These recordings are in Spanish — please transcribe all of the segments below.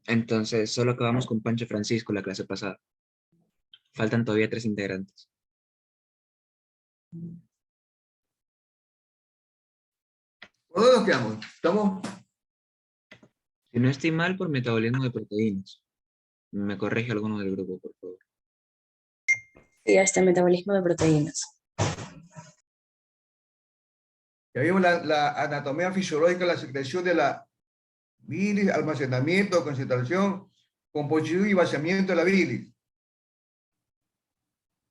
Entonces, solo acabamos con Pancho Francisco la clase pasada. Faltan todavía 3 integrantes. ¿Por dónde nos quedamos? ¿Estamos? Si no estoy mal, por metabolismo de proteínas. Me corrige alguno del grupo, por favor. Y hasta el metabolismo de proteínas. Ya vimos la anatomía fisiológica, la secreción de la bilis, almacenamiento, concentración, composición y vaciamiento de la bilis.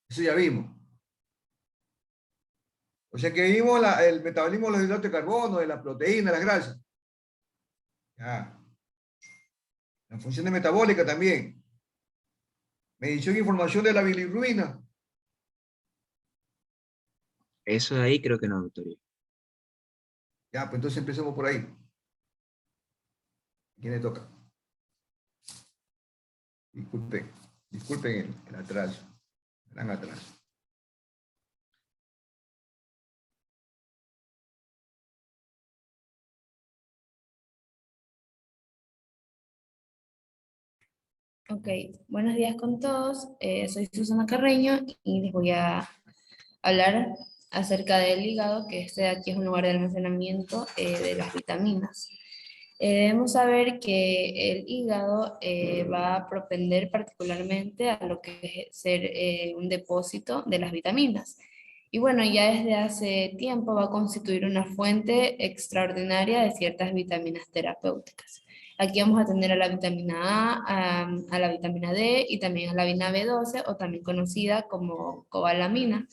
Eso ya vimos. O sea que vimos el metabolismo de los hidratos de carbono, de la proteína, de las grasas. Ya. La función metabólica también. Medición e información de la bilirrubina. Eso de ahí creo que no, doctor. Ya, pues entonces empecemos por ahí. ¿A quién le toca? Disculpen el atraso, el gran atraso. Ok, buenos días con todos. Soy Susana Carreño y les voy a hablar acerca del hígado, que este de aquí es un lugar de almacenamiento de las vitaminas. Debemos saber que el hígado va a propender particularmente a lo que es ser un depósito de las vitaminas. Y bueno, ya desde hace tiempo va a constituir una fuente extraordinaria de ciertas vitaminas terapéuticas. Aquí vamos a tener a la vitamina a la vitamina D y también a la vitamina B12 o también conocida como cobalamina.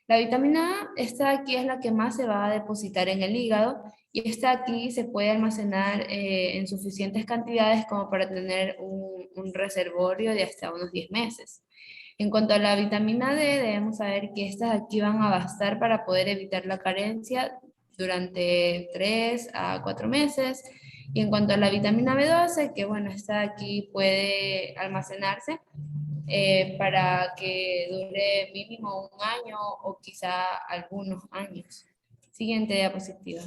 La vitamina A, esta aquí es la que más se va a depositar en el hígado y esta aquí se puede almacenar en suficientes cantidades como para tener un reservorio de hasta unos 10 meses. En cuanto a la vitamina D, debemos saber que estas aquí van a bastar para poder evitar la carencia durante 3 a 4 meses. Y en cuanto a la vitamina B12, que bueno, esta aquí puede almacenarse para que dure mínimo un año o quizá algunos años. Siguiente diapositiva.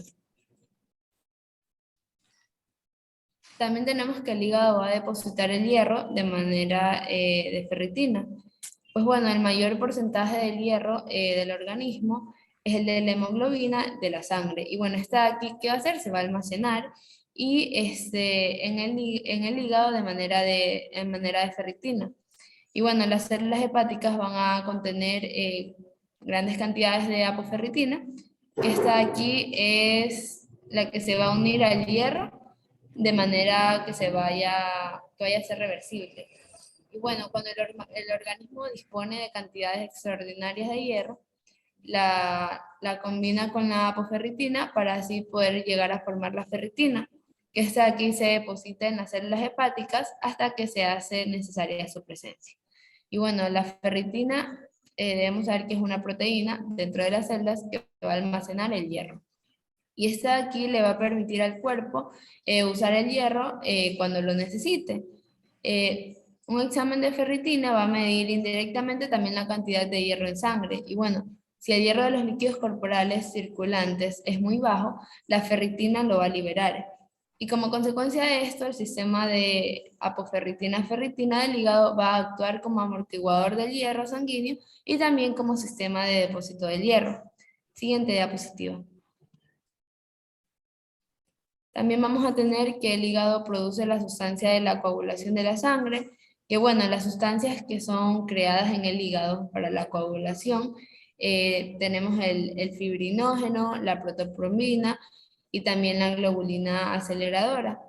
También tenemos que el hígado va a depositar el hierro de manera de ferritina. Pues bueno, el mayor porcentaje del hierro del organismo es el de la hemoglobina de la sangre. Y bueno, está aquí, ¿qué va a hacer? Se va a almacenar y en el hígado en manera de ferritina. Y bueno, las células hepáticas van a contener grandes cantidades de apoferritina, que esta aquí es la que se va a unir al hierro de manera que vaya a ser reversible. Y bueno, cuando el organismo dispone de cantidades extraordinarias de hierro, la combina con la apoferritina para así poder llegar a formar la ferritina, que esta aquí se deposita en las células hepáticas hasta que se hace necesaria su presencia. Y bueno, la ferritina debemos saber que es una proteína dentro de las células que va a almacenar el hierro. Y esta aquí le va a permitir al cuerpo usar el hierro cuando lo necesite. Un examen de ferritina va a medir indirectamente también la cantidad de hierro en sangre. Y bueno, si el hierro de los líquidos corporales circulantes es muy bajo, la ferritina lo va a liberar. Y como consecuencia de esto, el sistema de apoferritina-ferritina del hígado va a actuar como amortiguador del hierro sanguíneo y también como sistema de depósito del hierro. Siguiente diapositiva. También vamos a tener que el hígado produce la sustancia de la coagulación de la sangre, que bueno, las sustancias que son creadas en el hígado para la coagulación, tenemos el fibrinógeno, la protoporfina y también la globulina aceleradora.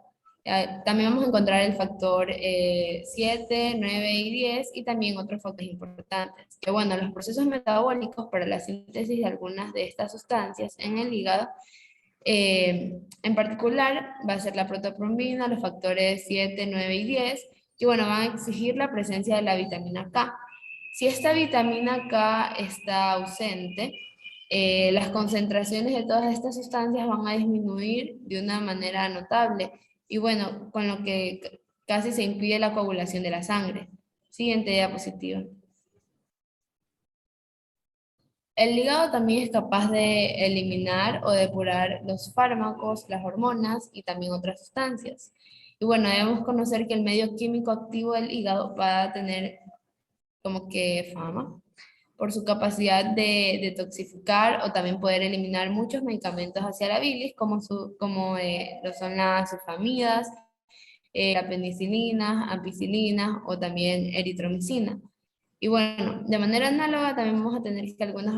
También vamos a encontrar el factor 7, 9 y 10 y también otros factores importantes. Que bueno, los procesos metabólicos para la síntesis de algunas de estas sustancias en el hígado en particular, va a ser la protoporfina, los factores 7, 9 y 10, que bueno, van a exigir la presencia de la vitamina K. Si esta vitamina K está ausente, las concentraciones de todas estas sustancias van a disminuir de una manera notable y bueno, con lo que casi se impide la coagulación de la sangre. Siguiente diapositiva. El hígado también es capaz de eliminar o depurar los fármacos, las hormonas y también otras sustancias. Y bueno, debemos conocer que el medio químico activo del hígado va a tener como que fama por su capacidad de detoxificar o también poder eliminar muchos medicamentos hacia la bilis, como lo son las sulfamidas, la penicilina, ampicilina o también eritromicina. Y bueno, de manera análoga también vamos a tener que algunas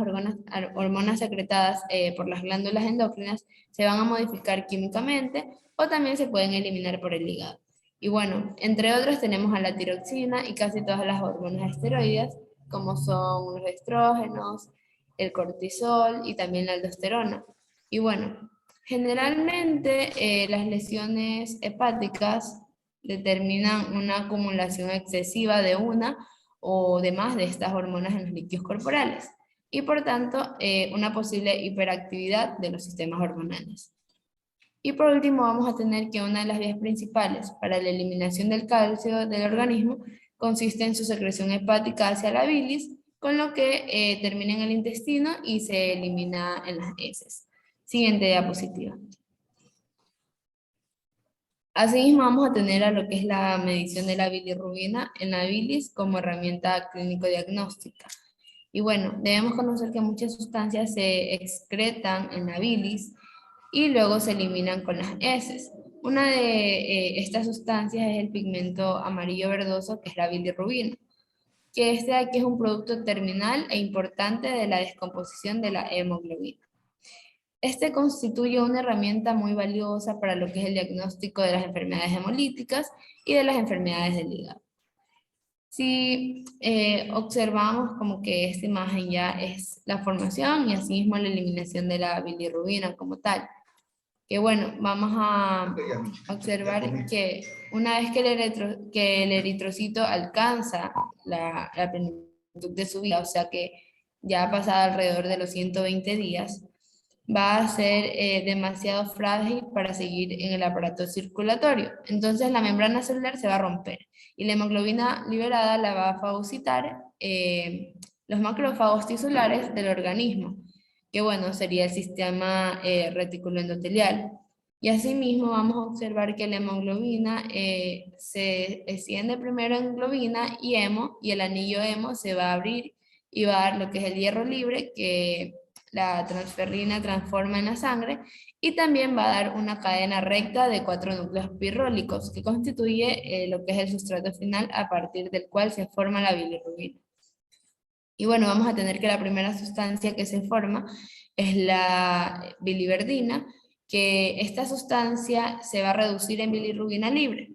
hormonas secretadas por las glándulas endócrinas se van a modificar químicamente o también se pueden eliminar por el hígado. Y bueno, entre otros tenemos a la tiroxina y casi todas las hormonas esteroides, como son los estrógenos, el cortisol y también la aldosterona. Y bueno, generalmente las lesiones hepáticas determinan una acumulación excesiva de una o de más de estas hormonas en los líquidos corporales y por tanto una posible hiperactividad de los sistemas hormonales. Y por último vamos a tener que una de las vías principales para la eliminación del calcio del organismo consiste en su secreción hepática hacia la bilis, con lo que termina en el intestino y se elimina en las heces. Siguiente diapositiva. Asimismo, vamos a tener a lo que es la medición de la bilirrubina en la bilis como herramienta clínico-diagnóstica. Y bueno, debemos conocer que muchas sustancias se excretan en la bilis y luego se eliminan con las heces. Una de estas sustancias es el pigmento amarillo verdoso, que es la bilirrubina, que este de aquí es un producto terminal e importante de la descomposición de la hemoglobina. Este constituye una herramienta muy valiosa para lo que es el diagnóstico de las enfermedades hemolíticas y de las enfermedades del hígado. Si observamos como que esta imagen ya es la formación y asimismo la eliminación de la bilirrubina como tal. Que bueno, vamos a observar que una vez que el eritrocito alcanza la plenitud de su vida, o sea que ya ha pasado alrededor de los 120 días, va a ser demasiado frágil para seguir en el aparato circulatorio. Entonces la membrana celular se va a romper y la hemoglobina liberada la va a fagocitar los macrófagos tisulares del organismo, que bueno, sería el sistema reticuloendotelial. Y asimismo vamos a observar que la hemoglobina se extiende primero en globina y hemo, y el anillo hemo se va a abrir y va a dar lo que es el hierro libre, que la transferrina transforma en la sangre, y también va a dar una cadena recta de 4 núcleos pirrólicos, que constituye lo que es el sustrato final a partir del cual se forma la bilirrubina. Y bueno, vamos a tener que la primera sustancia que se forma es la biliverdina, que esta sustancia se va a reducir en bilirrubina libre,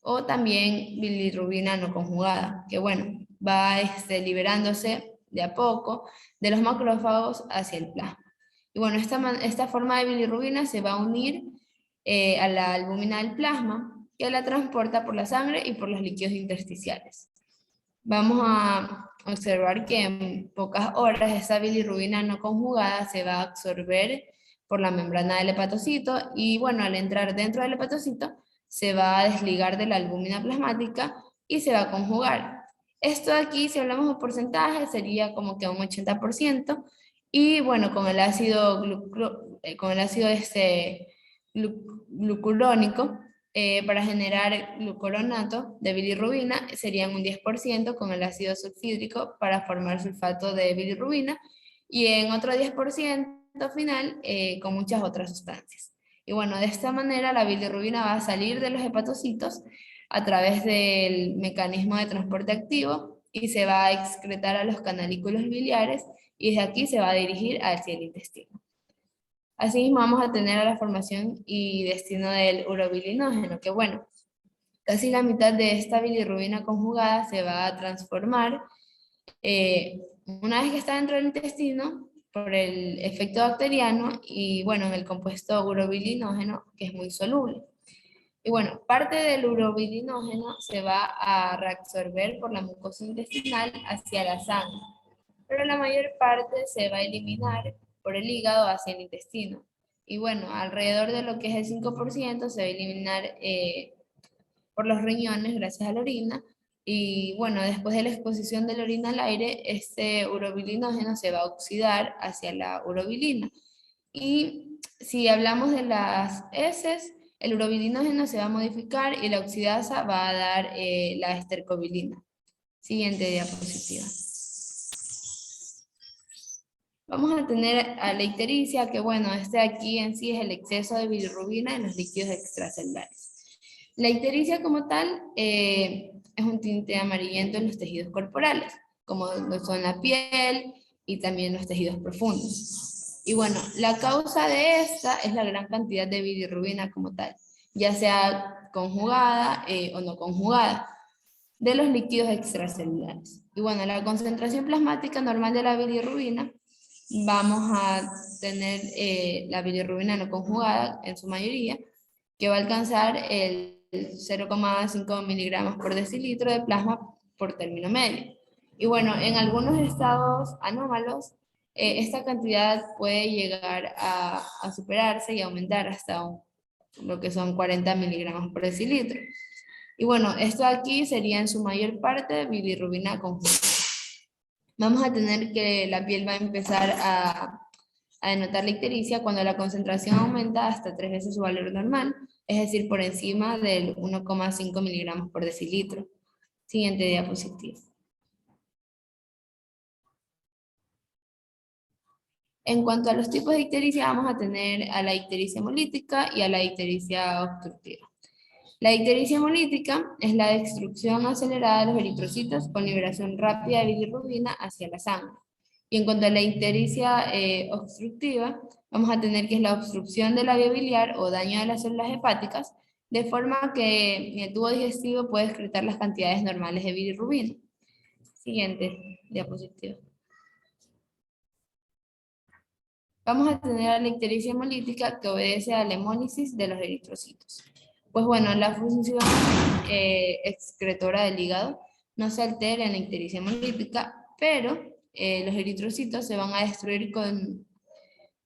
o también bilirrubina no conjugada, que bueno, va liberándose de a poco de los macrófagos hacia el plasma. Y bueno, esta forma de bilirrubina se va a unir a la albúmina del plasma, que la transporta por la sangre y por los líquidos intersticiales. Vamos a observar que en pocas horas esa bilirrubina no conjugada se va a absorber por la membrana del hepatocito y bueno, al entrar dentro del hepatocito se va a desligar de la albúmina plasmática y se va a conjugar. Esto aquí, si hablamos de porcentaje, sería como que un 80%, y bueno, con el ácido, glucurónico, para generar glucoronato de bilirrubina serían un 10% con el ácido sulfídrico para formar sulfato de bilirrubina, y en otro 10% final con muchas otras sustancias. Y bueno, de esta manera la bilirrubina va a salir de los hepatocitos a través del mecanismo de transporte activo y se va a excretar a los canalículos biliares, y desde aquí se va a dirigir hacia el intestino. Asimismo vamos a tener a la formación y destino del urobilinógeno, que bueno, casi la mitad de esta bilirrubina conjugada se va a transformar una vez que está dentro del intestino por el efecto bacteriano y bueno, en el compuesto urobilinógeno, que es muy soluble. Y bueno, parte del urobilinógeno se va a reabsorber por la mucosa intestinal hacia la sangre, pero la mayor parte se va a eliminar por el hígado hacia el intestino. Y bueno, alrededor de lo que es el 5% se va a eliminar por los riñones gracias a la orina. Y bueno, después de la exposición de la orina al aire, este urobilinógeno se va a oxidar hacia la urobilina. Y si hablamos de las heces, el urobilinógeno se va a modificar y la oxidasa va a dar la estercobilina. Siguiente diapositiva. Vamos a tener a la ictericia, que bueno, este aquí en sí es el exceso de bilirrubina en los líquidos extracelulares. La ictericia como tal es un tinte amarillento en los tejidos corporales, como lo son la piel y también los tejidos profundos. Y bueno, la causa de esta es la gran cantidad de bilirrubina como tal, ya sea conjugada o no conjugada, de los líquidos extracelulares. Y bueno, la concentración plasmática normal de la bilirrubina, vamos a tener la bilirrubina no conjugada en su mayoría, que va a alcanzar el 0,5 miligramos por decilitro de plasma por término medio. Y bueno, en algunos estados anómalos, esta cantidad puede llegar a superarse y aumentar hasta lo que son 40 miligramos por decilitro. Y bueno, esto aquí sería en su mayor parte bilirrubina conjugada. Vamos a tener que la piel va a empezar a denotar la ictericia cuando la concentración aumenta hasta 3 veces su valor normal, es decir, por encima del 1,5 miligramos por decilitro. Siguiente diapositiva. En cuanto a los tipos de ictericia, vamos a tener a la ictericia hemolítica y a la ictericia obstructiva. La ictericia hemolítica es la destrucción acelerada de los eritrocitos con liberación rápida de bilirrubina hacia la sangre. Y en cuanto a la ictericia obstructiva, vamos a tener que es la obstrucción de la vía biliar o daño de las células hepáticas, de forma que el tubo digestivo puede excretar las cantidades normales de bilirrubina. Siguiente diapositiva. Vamos a tener a la ictericia hemolítica, que obedece a la hemólisis de los eritrocitos. Pues bueno, la función excretora del hígado no se altera en la ictericia hemolítica, pero los eritrocitos se van a destruir con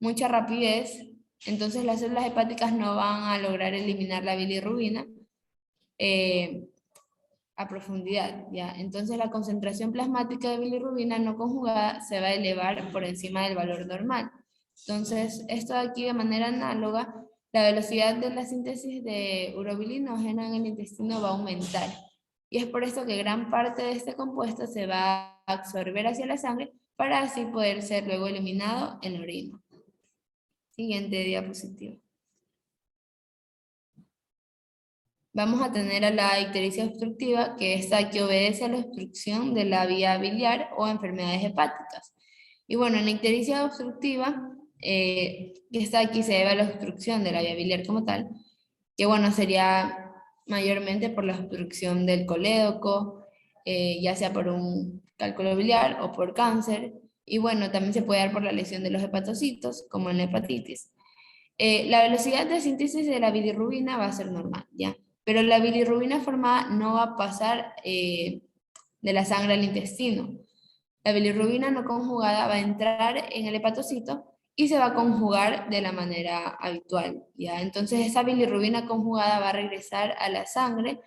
mucha rapidez, entonces las células hepáticas no van a lograr eliminar la bilirrubina a profundidad, ¿ya? Entonces la concentración plasmática de bilirrubina no conjugada se va a elevar por encima del valor normal. Entonces, esto de aquí de manera análoga, la velocidad de la síntesis de urobilinógeno en el intestino va a aumentar. Y es por esto que gran parte de este compuesto se va a absorber hacia la sangre para así poder ser luego eliminado en la orina. Siguiente diapositiva. Vamos a tener a la ictericia obstructiva, que es la que obedece a la obstrucción de la vía biliar o enfermedades hepáticas. Y bueno, en la ictericia obstructiva, que está aquí se debe a la obstrucción de la vía biliar como tal, que bueno, sería mayormente por la obstrucción del colédoco, ya sea por un cálculo biliar o por cáncer, y bueno, también se puede dar por la lesión de los hepatocitos, como en la hepatitis. La velocidad de síntesis de la bilirrubina va a ser normal, ¿ya? Pero la bilirrubina formada no va a pasar de la sangre al intestino. La bilirrubina no conjugada va a entrar en el hepatocito y se va a conjugar de la manera habitual, ¿ya? Entonces esa bilirrubina conjugada va a regresar a la sangre,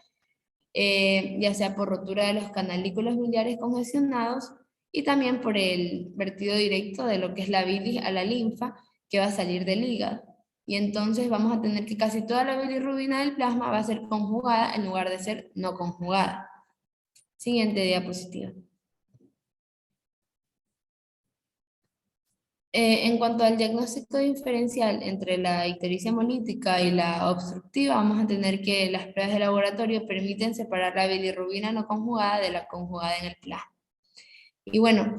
ya sea por rotura de los canalículos biliares congestionados y también por el vertido directo de lo que es la bilis a la linfa que va a salir del hígado. Y entonces vamos a tener que casi toda la bilirrubina del plasma va a ser conjugada en lugar de ser no conjugada. Siguiente diapositiva. En cuanto al diagnóstico diferencial entre la ictericia hemolítica y la obstructiva, vamos a tener que las pruebas de laboratorio permiten separar la bilirrubina no conjugada de la conjugada en el plasma. Y bueno,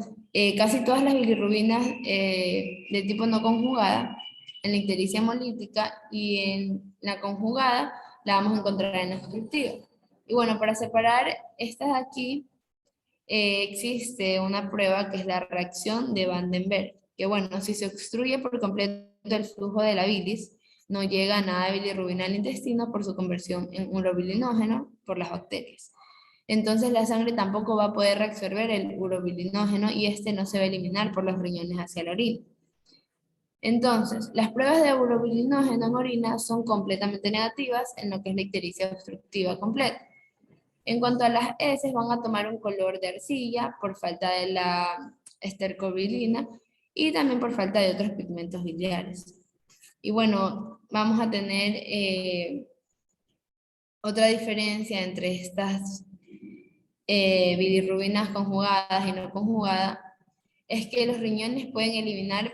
casi todas las bilirrubinas de tipo no conjugada, en la ictericia hemolítica y en la conjugada, la vamos a encontrar en la obstructiva. Y bueno, para separar estas de aquí, existe una prueba que es la reacción de Van den Berg, que bueno, si se obstruye por completo el flujo de la bilis, no llega nada de bilirrubina al intestino por su conversión en urobilinógeno por las bacterias. Entonces la sangre tampoco va a poder reabsorber el urobilinógeno y este no se va a eliminar por los riñones hacia la orina. Entonces, las pruebas de urobilinógeno en orina son completamente negativas en lo que es la ictericia obstructiva completa. En cuanto a las heces, van a tomar un color de arcilla por falta de la estercobilina y también por falta de otros pigmentos biliares. Y bueno, vamos a tener otra diferencia entre estas bilirrubinas conjugadas y no conjugadas, es que los riñones pueden eliminar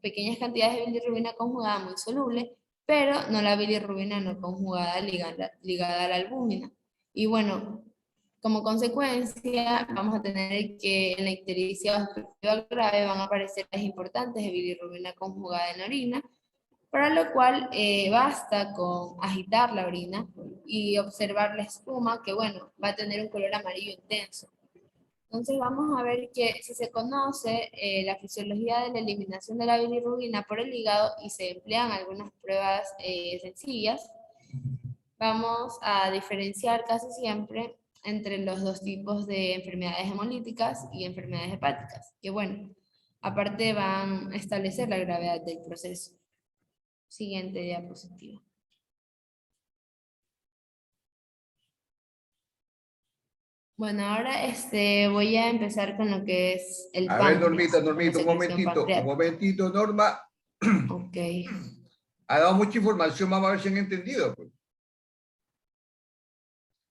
pequeñas cantidades de bilirrubina conjugada muy soluble, pero no la bilirrubina no conjugada ligada a la albúmina. Y bueno, como consecuencia, vamos a tener que en la ictericia obstructiva grave van a aparecer las importantes de bilirrubina conjugada en la orina, para lo cual basta con agitar la orina y observar la espuma, que bueno, va a tener un color amarillo intenso. Entonces vamos a ver que si se conoce la fisiología de la eliminación de la bilirrubina por el hígado y se emplean algunas pruebas sencillas, vamos a diferenciar casi siempre entre los dos tipos de enfermedades hemolíticas y enfermedades hepáticas, que bueno, aparte van a establecer la gravedad del proceso. Siguiente diapositiva. Bueno, ahora voy a empezar con lo que es el A ver, páncreas, Normita, la secreción un momentito, Norma. Ok. Ha dado mucha información, vamos a ver si han entendido. Pues.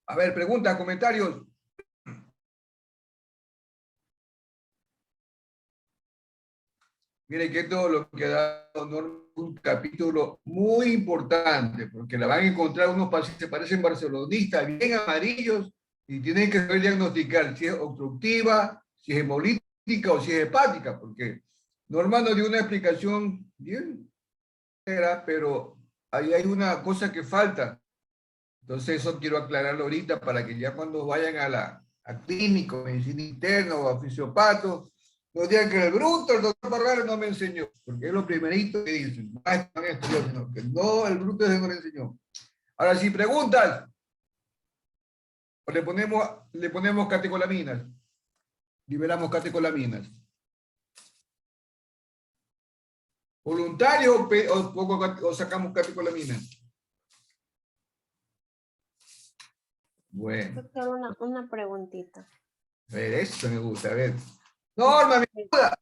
A ver, preguntas, comentarios. Miren que todo lo que ha dado Norma es un capítulo muy importante, porque la van a encontrar unos pacientes que parecen barcelonistas, bien amarillos, y tienen que saber diagnosticar si es obstructiva, si es hemolítica o si es hepática, porque Norma nos dio una explicación bien, pero ahí hay una cosa que falta. Entonces eso quiero aclararlo ahorita para que ya cuando vayan a clínico, medicina interna o a fisiopato, no digan que el bruto, el doctor Barrera no me enseñó, porque es lo primerito que dicen. Que no, el bruto ese no le enseñó. Ahora, si preguntas, le ponemos catecolaminas, liberamos catecolaminas. ¿Voluntario o sacamos catecolaminas? Bueno. Doctor, una preguntita. A ver, eso me gusta, a ver. Norma, mi duda.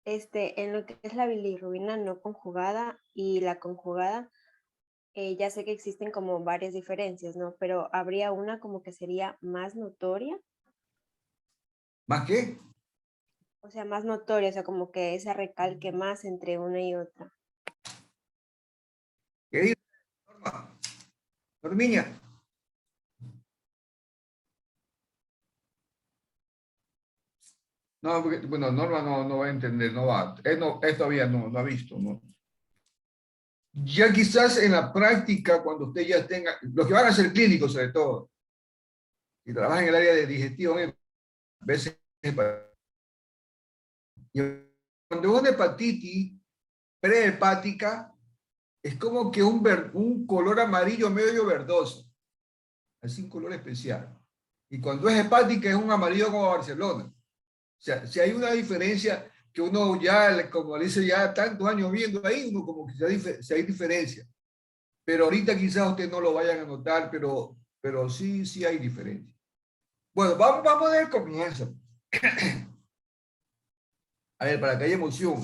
En lo que es la bilirrubina no conjugada y la conjugada, ya sé que existen como varias diferencias, ¿no? Pero habría una como que sería más notoria. ¿Más qué? O sea, más notoria, o sea, como que ese recalque más entre una y otra. ¿Qué dice Norma? Normiña. No, porque, bueno, Norma no va a entender, no va. Él todavía no ha visto, ¿no? Ya quizás en la práctica, cuando usted ya tenga, los que van a ser clínicos sobre todo, y trabajan en el área de digestión, a veces, y cuando es una hepatitis prehepática, es como que un color amarillo medio verdoso, así un color especial. Y cuando es hepática es un amarillo como Barcelona. O sea, si hay una diferencia que uno ya, como dice, ya tantos años viendo ahí, uno como que si hay diferencia. Pero ahorita quizás ustedes no lo vayan a notar, pero sí hay diferencia. Bueno, vamos a ver el comienzo. A ver, para que haya emoción.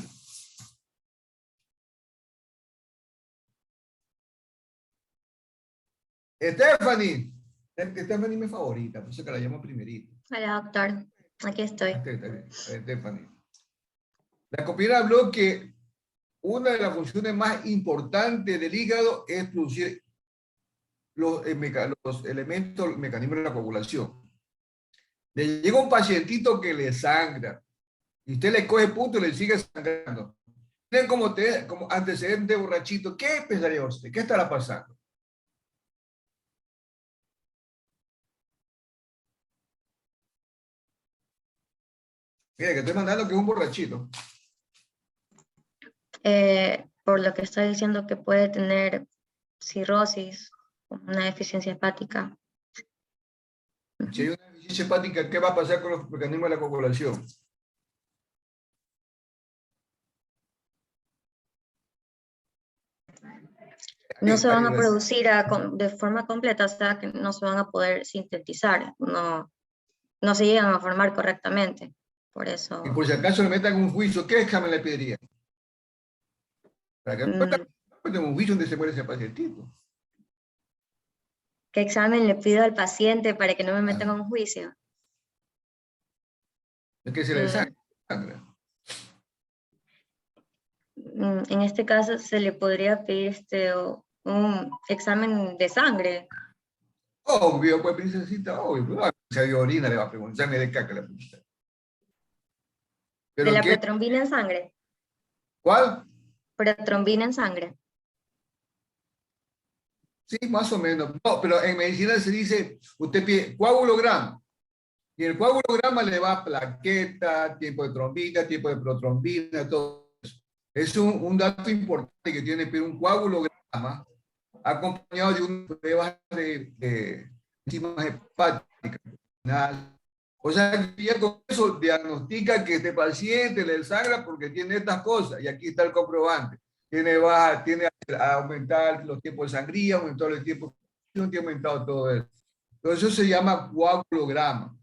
Stephanie es mi favorita, por eso que la llamo primerita. Hola, doctor. Aquí estoy. Stephanie. La compañera habló que una de las funciones más importantes del hígado es producir los elementos, el mecanismo de la coagulación. Le llega un pacientito que le sangra y usted le coge punto y le sigue sangrando. Tienen como antecedente borrachito. ¿Qué pensaría usted? ¿Qué estará pasando? Mira, que estoy mandando que es un borrachito. Por lo que está diciendo que puede tener cirrosis, una deficiencia hepática. Si hay una deficiencia hepática, ¿qué va a pasar con los mecanismos de la coagulación? No se van a producir de forma completa, o sea que no se van a poder sintetizar, no se llegan a formar correctamente. Por eso. Y por si acaso le metan un juicio, ¿qué examen le pediría? Para que Yo tengo un juicio donde se muere ese pacientito. ¿Qué examen le pido al paciente para que no me metan a un juicio? Es que se le Mm, sangra. En este caso se le podría pedir un examen de sangre, Obvio, pues princesita, obvio. Pues, si hay orina le va a preguntar, examen de caca le pregunta. de ¿Pero la qué? protrombina en sangre. ¿Cuál? Protrombina en sangre. Sí, más o menos. No, pero en medicina se dice, usted pide coagulograma. Y el coagulograma le va plaqueta, tiempo de trombina, tiempo de protrombina, todo eso. Es un dato importante que tiene que pedir un coagulograma acompañado de una prueba de enzimas hepáticas. O sea, que ya con eso diagnostica que este paciente le sangra porque tiene estas cosas. Y aquí está el comprobante. Tiene a aumentar los tiempos de sangría, aumentó el tiempo, tiene aumentado todo eso. Entonces eso se llama coagulograma.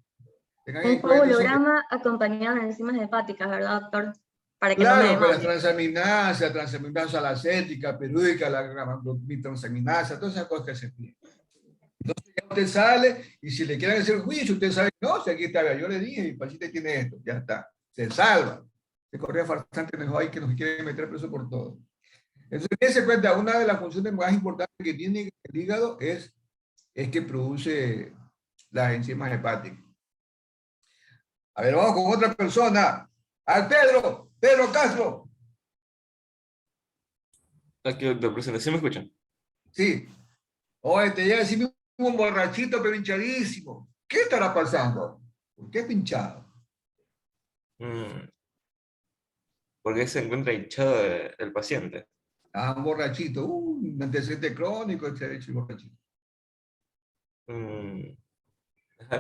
Tengan Un en cuenta eso. coagulograma acompañado de enzimas hepáticas, ¿verdad, doctor? Para que no me Claro, pero las demande. transaminasa lacética, pirúdica, la transaminasa, todas esas cosas que se piden. Entonces ya usted sale y si le quieren hacer juicio, usted sabe, no, si aquí está, yo le dije, mi paciente tiene esto, ya está, se salva. Se corría farsante mejor ahí que nos quieren meter preso por todo. Entonces, dense cuenta, una de las funciones más importantes que tiene el hígado es que produce las enzimas hepáticas. A ver, vamos con otra persona. Al Pedro Castro. Aquí, doctor, presente. ¿Sí me escuchan? Sí. Oye, te llega así un borrachito, pero hinchadísimo. ¿Qué estará pasando? ¿Por qué pinchado? ¿Por qué se encuentra hinchado el paciente? Ah, un borrachito. Un antecedente crónico, ese borrachito.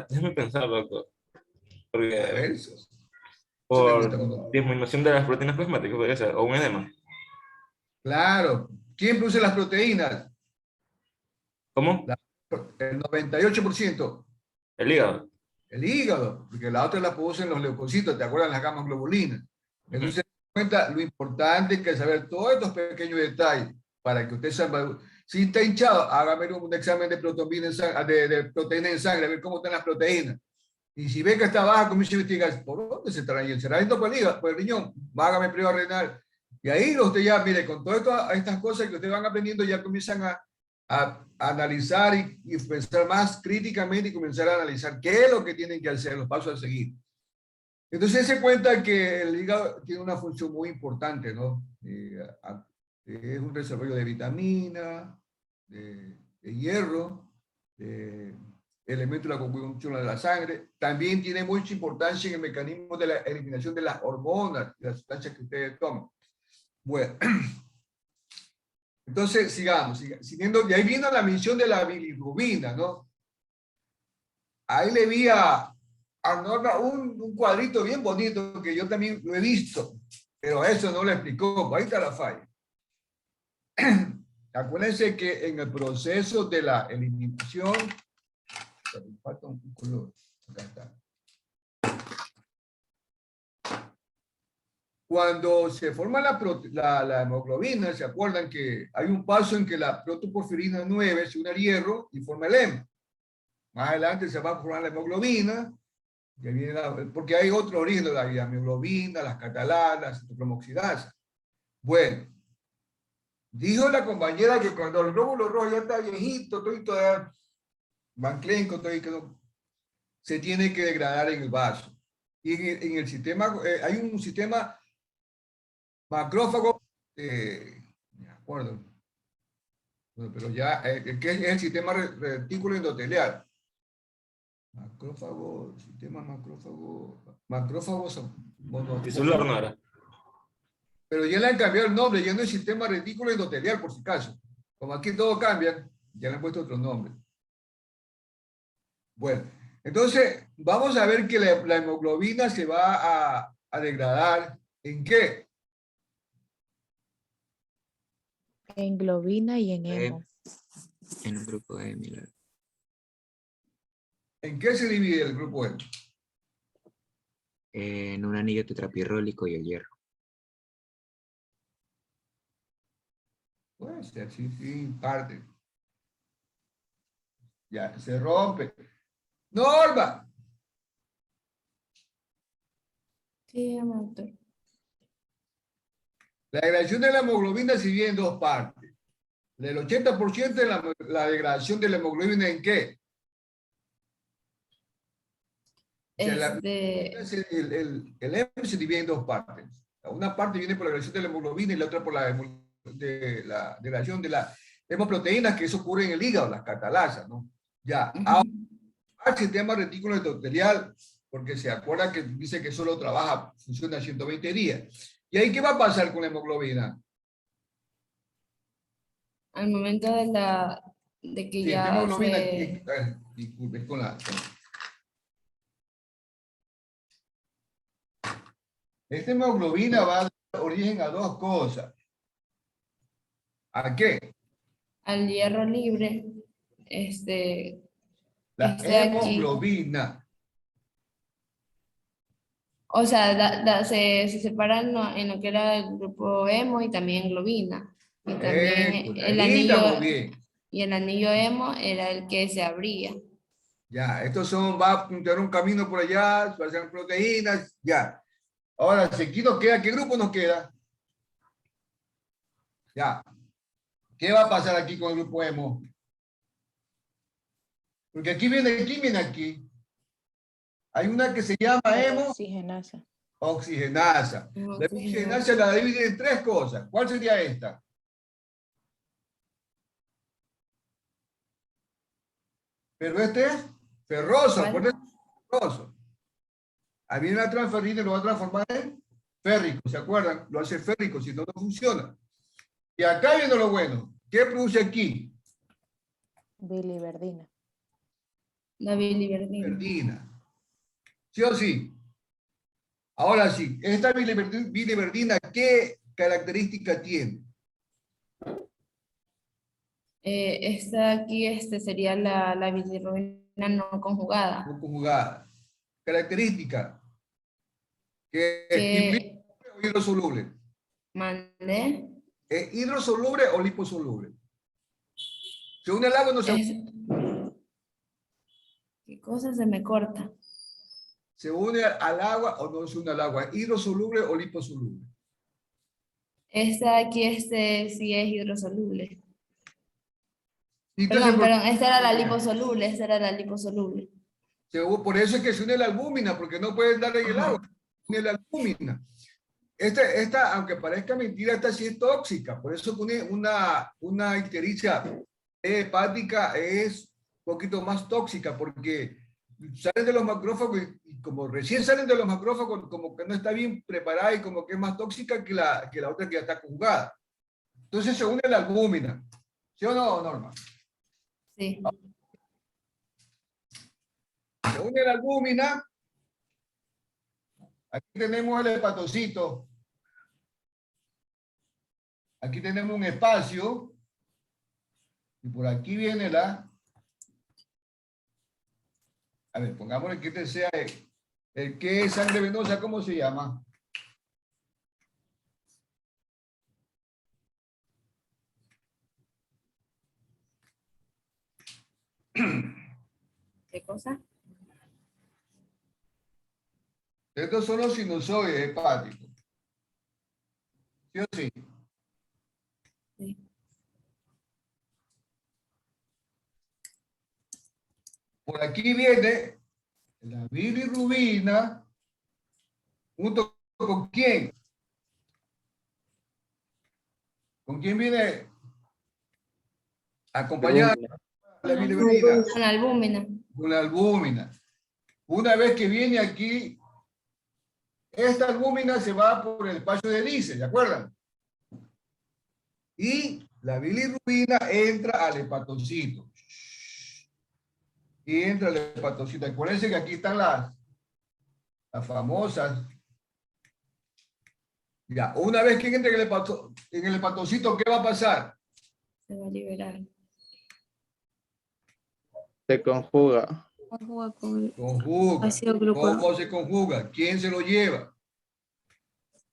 Déjame pensar, doctor. Porque A ver, eso le gusta por cuando... disminución de las proteínas plasmáticas, podría ser, o un edema. Claro. ¿Quién produce las proteínas? ¿Cómo? El 98%. El hígado. El hígado, porque la otra la producen los leucocitos, ¿te acuerdas? Las gamas globulinas. Entonces, cuenta lo importante que es saber todos estos pequeños detalles para que usted sepa. Si está hinchado, hágame un examen de proteína en sangre, a ver cómo están las proteínas. Y si ve que está baja, comienza a investigar, ¿por dónde se estará yendo? ¿Será yendo por el hígado, por el riñón? Hágame prueba renal. Y ahí usted ya, mire, con todas estas cosas que ustedes van aprendiendo, ya comienzan a analizar y pensar más críticamente y comenzar a analizar qué es lo que tienen que hacer, los pasos a seguir. Entonces se cuenta que el hígado tiene una función muy importante, ¿no? Es un reservorio de vitamina, de hierro, de elementos de la composición de la sangre. También tiene mucha importancia en el mecanismo de la eliminación de las hormonas, de las sustancias que ustedes toman. Bueno, entonces sigamos, siguiendo, y ahí viene la misión de la bilirrubina, ¿no? Ahí le vi a Norma un cuadrito bien bonito que yo también lo he visto, pero eso no lo explicó, ahí está la falla. Acuérdense que en el proceso de la eliminación, falta un color, acá está. Cuando se forma la hemoglobina, ¿se acuerdan que hay un paso en que la protoporfirina 9 se une al hierro y forma el hemo? Más adelante se va a formar la hemoglobina, que viene porque hay otro origen de la hemoglobina, las catalanas, la citocromoxidasa. Bueno, dijo la compañera que cuando el glóbulo rojo ya está viejito, todo manclenco, todo se tiene que degradar en el vaso. Y en el sistema, hay un sistema macrófago, me acuerdo, bueno, pero ya, que es el sistema retículo endotelial. Macrófago, sistema macrófagos Tisular no era. pero ya le han cambiado el nombre, ya no es sistema retículo endotelial, por si acaso. Como aquí todo cambia, ya le han puesto otro nombre. Bueno, entonces vamos a ver que la hemoglobina se va a degradar. ¿En qué? En globina y en hemo. En un grupo de Miller. ¿En qué se divide el grupo hemo? En un anillo tetrapirrólico y el hierro. Puede ser, sí, sí, parte. Ya, se rompe. Norma, Sí, doctor. la degradación de la hemoglobina se divide en dos partes. El 80% de la degradación de la hemoglobina, ¿en qué? O sea, el M se divide en dos partes. Una parte viene por la degradación de la hemoglobina y la otra por la degradación de las hemoproteínas, que eso ocurre en el hígado, las catalasas, ¿no? Ya, ahora, el sistema retículo endotelial, porque se acuerda que dice que solo trabaja, funciona 120 días. ¿Y ahí qué va a pasar con la hemoglobina? Al momento de que Sí, esta ya hemoglobina, se... disculpe, con la... Esta hemoglobina va a dar origen a dos cosas. ¿A qué? al hierro libre, La esté aquí. hemoglobina. O sea, se separan en lo que era el grupo hemo y también globina. Y también el Ahí anillo, estamos bien. y el anillo hemo era el que se abría. Ya, estos son, va a tener un camino por allá, va a ser proteínas, ya. Ahora, si aquí nos queda, ¿qué grupo nos queda? Ya. ¿Qué va a pasar aquí con el grupo hemo? Porque aquí viene aquí. Hay una que se llama hemo Oxigenasa. oxigenasa. La oxigenasa la divide en tres cosas. ¿Cuál sería esta? Pero este es ferroso, ¿Cuál? acuérdense, ferroso. Ahí viene la transferrina y lo va a transformar en férrico, ¿se acuerdan? Lo hace férrico, si no, no funciona. Y acá viene lo bueno. ¿Qué produce aquí? Biliverdina. La biliverdina. Biliverdina. ¿Sí o sí? Ahora sí, esta biliverdina, ¿qué característica tiene? Esta aquí sería la bilirrubina no conjugada. No conjugada. Característica. Que es Que o hidrosoluble. mandé. ¿Es hidrosoluble o liposoluble? Se une al agua o no se une. ¿Qué cosa se me corta? ¿Se une al agua o no se une al agua? ¿Es hidrosoluble o liposoluble? Esta aquí sí es hidrosoluble. Entonces, Perdón, esta era la liposoluble, esta era la liposoluble. por eso es que se une la albúmina, porque no pueden darle el agua. Se une la albúmina. Esta, aunque parezca mentira, esta sí es tóxica. Por eso una ictericia hepática es un poquito más tóxica, porque salen de los macrófagos y como recién salen de los macrófagos, como que no está bien preparada y como que es más tóxica que la otra que ya está conjugada. Entonces se une la albúmina. ¿Sí o no, Norma? Sí. Se une la albúmina. Aquí tenemos el hepatocito. Aquí tenemos un espacio. Y por aquí viene la... A ver, pongámosle que este sea el que es sangre venosa, ¿cómo se llama? ¿Qué cosa? Estos son los sinusoides hepáticos. ¿Sí o sí? Sí. Por aquí viene la bilirrubina, junto con quién. ¿Con quién viene? Acompañada la bilirrubina. Con la albúmina. Con la albúmina. Una vez que viene aquí, esta albúmina se va por el espacio de Dice, ¿de acuerdo? Y la bilirrubina entra al hepatocito. Y entra al hepatocito. Acuérdense que aquí están las famosas. Ya, una vez que entre en el hepatocito, ¿qué va a pasar? Se va a liberar. Se conjuga. Conjuga con el Conjuga. ácido glucurónico. ¿Cómo se conjuga? ¿Quién se lo lleva?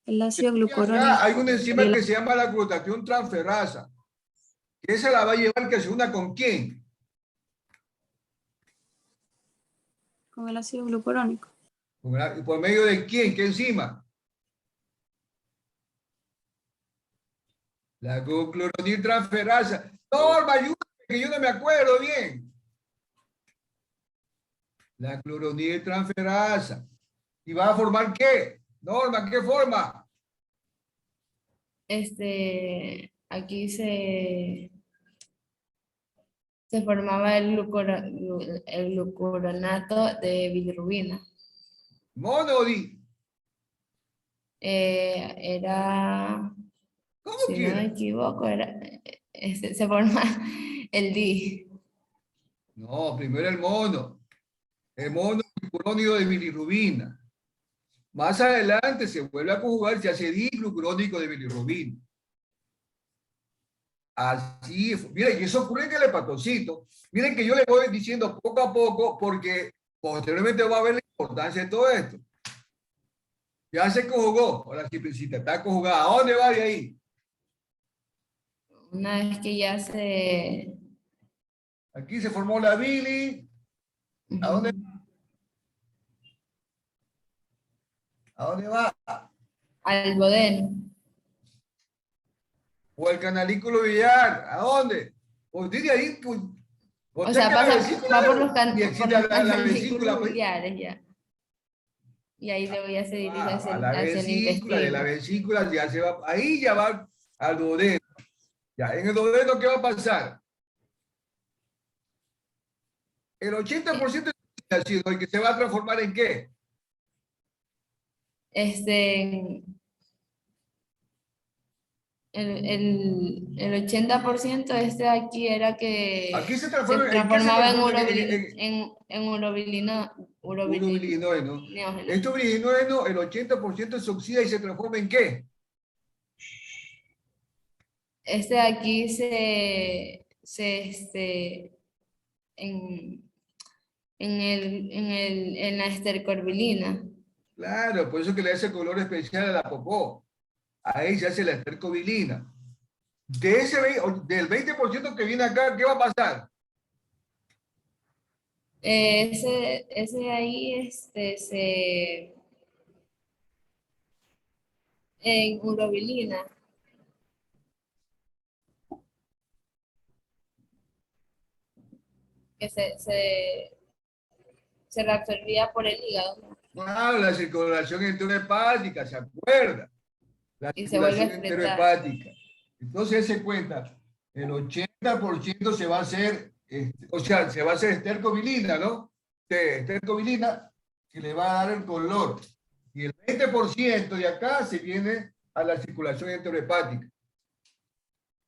El ácido Acá glucurónico. hay una enzima que se llama la glutatión transferasa. que esa la va a llevar que se una con quién. Con el ácido glucurónico. ¿Por medio de quién? ¿Qué enzima? La glucuroniltransferasa. Norma, ayúdame, que yo no me acuerdo bien. La cloroniltransferasa. ¿Y va a formar qué? Norma, ¿qué forma? Aquí se formaba el glucuronato de bilirrubina. Monodi. Era, ¿Cómo si no me quieras? equivoco, se forma el di. No, primero el mono. El mono glucurónido de bilirrubina. Más adelante se vuelve a conjugar, se hace diglucurónico de bilirrubina. Así es. Miren, y eso ocurre en el hepatocito. Miren que yo les voy diciendo poco a poco porque posteriormente va a ver la importancia de todo esto. Ya se conjugó. Ahora sí, Priscila, está conjugada. ¿A dónde va de ahí? Una vez que ya se... Aquí se formó la bili. ¿A dónde? ¿A dónde va? Al bodeno. O el canalículo biliar. ¿A dónde? O de ahí. O sea, va por los, y existe la canalículos vesícula. Pues. biliares ya. Y ahí luego ya se dirige hacia, A la hacia el vesícula, de la intestino. vesícula ya se va, ahí ya va al duodeno. Ya, en el duodeno, ¿qué va a pasar? El 80% es ácido, ¿y que se va a transformar en qué? El 80% de aquí era que Aquí se se transforma, ¿en qué se transformaba en transforma? Urobilinógeno. urobilinógeno. Este urobilinógeno, el 80% se oxida y se transforma ¿en qué? Este de aquí en la estercorbilina. Claro, por eso que le hace color especial a la popó. Ahí se hace la estercobilina. Del 20% que viene acá, ¿qué va a pasar? Ese de ahí en urobilina. Que se reabsorbía por el hígado Claro, la circulación enterohepática, ¿se acuerda? La y se vuelve a circulación excretar. enterohepática. Entonces se cuenta, el 80% se va a hacer, o sea, se va a hacer estercobilina, ¿no? Estercobilina que le va a dar el color. Y el 20% de acá se viene a la circulación enterohepática.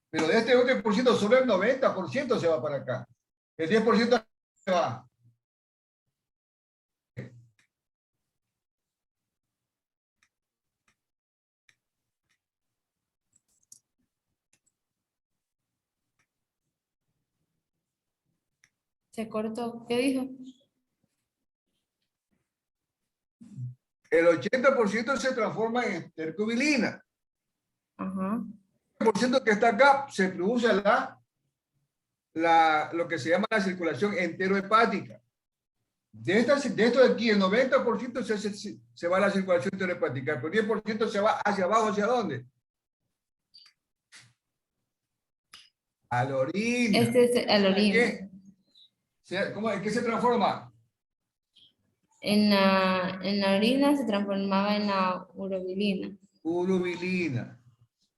Pero de este 20% solo el 90% se va para acá. El 10% se va. Se cortó. ¿Qué dijo? El 80% se transforma en estercobilina. Ajá. El 20% que está acá se produce lo que se llama la circulación enterohepática. De esto de aquí, el 90% se va a la circulación enterohepática, pero el 10% se va hacia abajo, ¿hacia dónde? A la orina. A la orina. ¿En qué se transforma? En la orina se transformaba en la urobilina. Urobilina.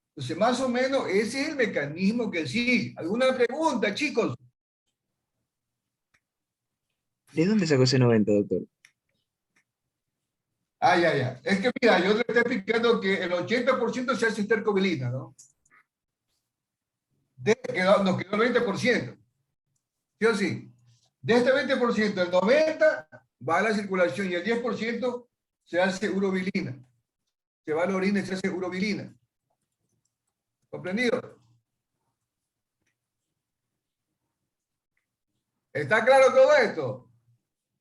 Entonces, más o menos, ese es el mecanismo que sigue. ¿Alguna pregunta, chicos? ¿De dónde sacó ese 90, doctor? Ya. Es que mira, yo le estoy explicando que el 80% se hace estercobilina, ¿no? Nos quedó el 20%. ¿Sí o sí? De este 20%, el 90% va a la circulación y el 10% se hace urobilina. Se va a la orina y se hace urobilina. ¿Comprendido? ¿Está claro todo esto?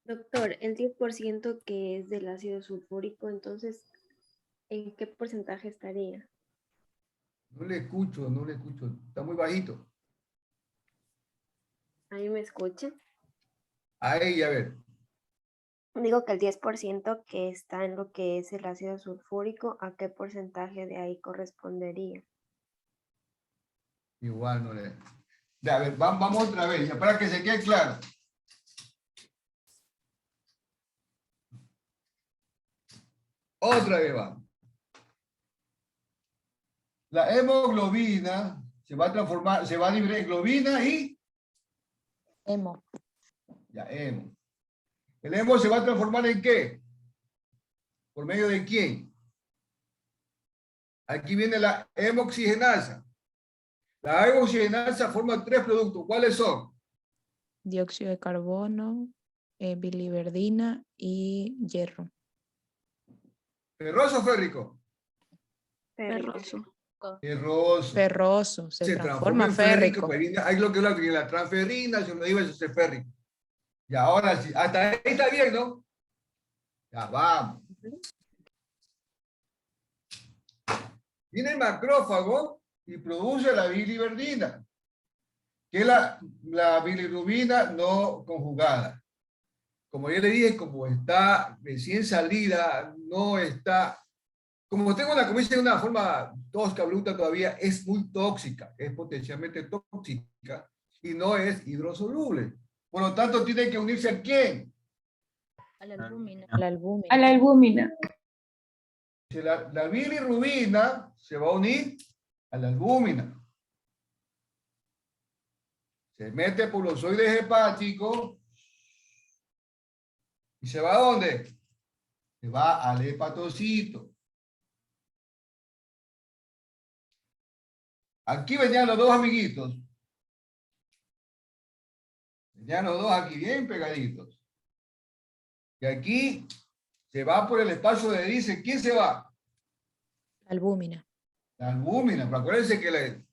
Doctor, el 10% que es del ácido sulfúrico, entonces, ¿en qué porcentaje estaría? No le escucho. Está muy bajito. Ahí me escucha. Ahí, a ver. Digo que el 10% que está en lo que es el ácido sulfúrico, ¿a qué porcentaje de ahí correspondería? Igual no le... Ya, a ver, vamos otra vez, ya, para que se quede claro. Otra vez vamos. La hemoglobina se va a transformar, se va a dividir en globina y... Hemo. Ya, hemo. ¿El hemo se va a transformar en qué? ¿Por medio de quién? Aquí viene la hemoxigenasa. La hemoxigenasa forma 3 productos. ¿Cuáles son? Dióxido de carbono, biliverdina y hierro. ¿Ferroso o férrico? Ferroso. Ferroso. Ferroso, se transforma en férrico. pues viene, hay lo que es la transferrina, si uno iba, eso es férrico. Y ahora sí, hasta ahí está bien, ¿no? Ya vamos. Viene el macrófago y produce la biliverdina, que es la bilirrubina no conjugada. Como yo le dije, como está recién salida, no está... Como tengo la comida de una forma tosca, bruta todavía, es muy tóxica, es potencialmente tóxica y no es hidrosoluble. Por lo tanto, tiene que unirse ¿a quién? A la albúmina. La albúmina. A la albúmina. La bilirrubina se va a unir a la albúmina. Se mete por los oides hepáticos y se va ¿a dónde? Se va al hepatocito. Aquí venían los dos amiguitos. Venían los dos aquí bien pegaditos. Y aquí se va por el espacio de dice, ¿quién se va? La albúmina. La albúmina. Pero acuérdense que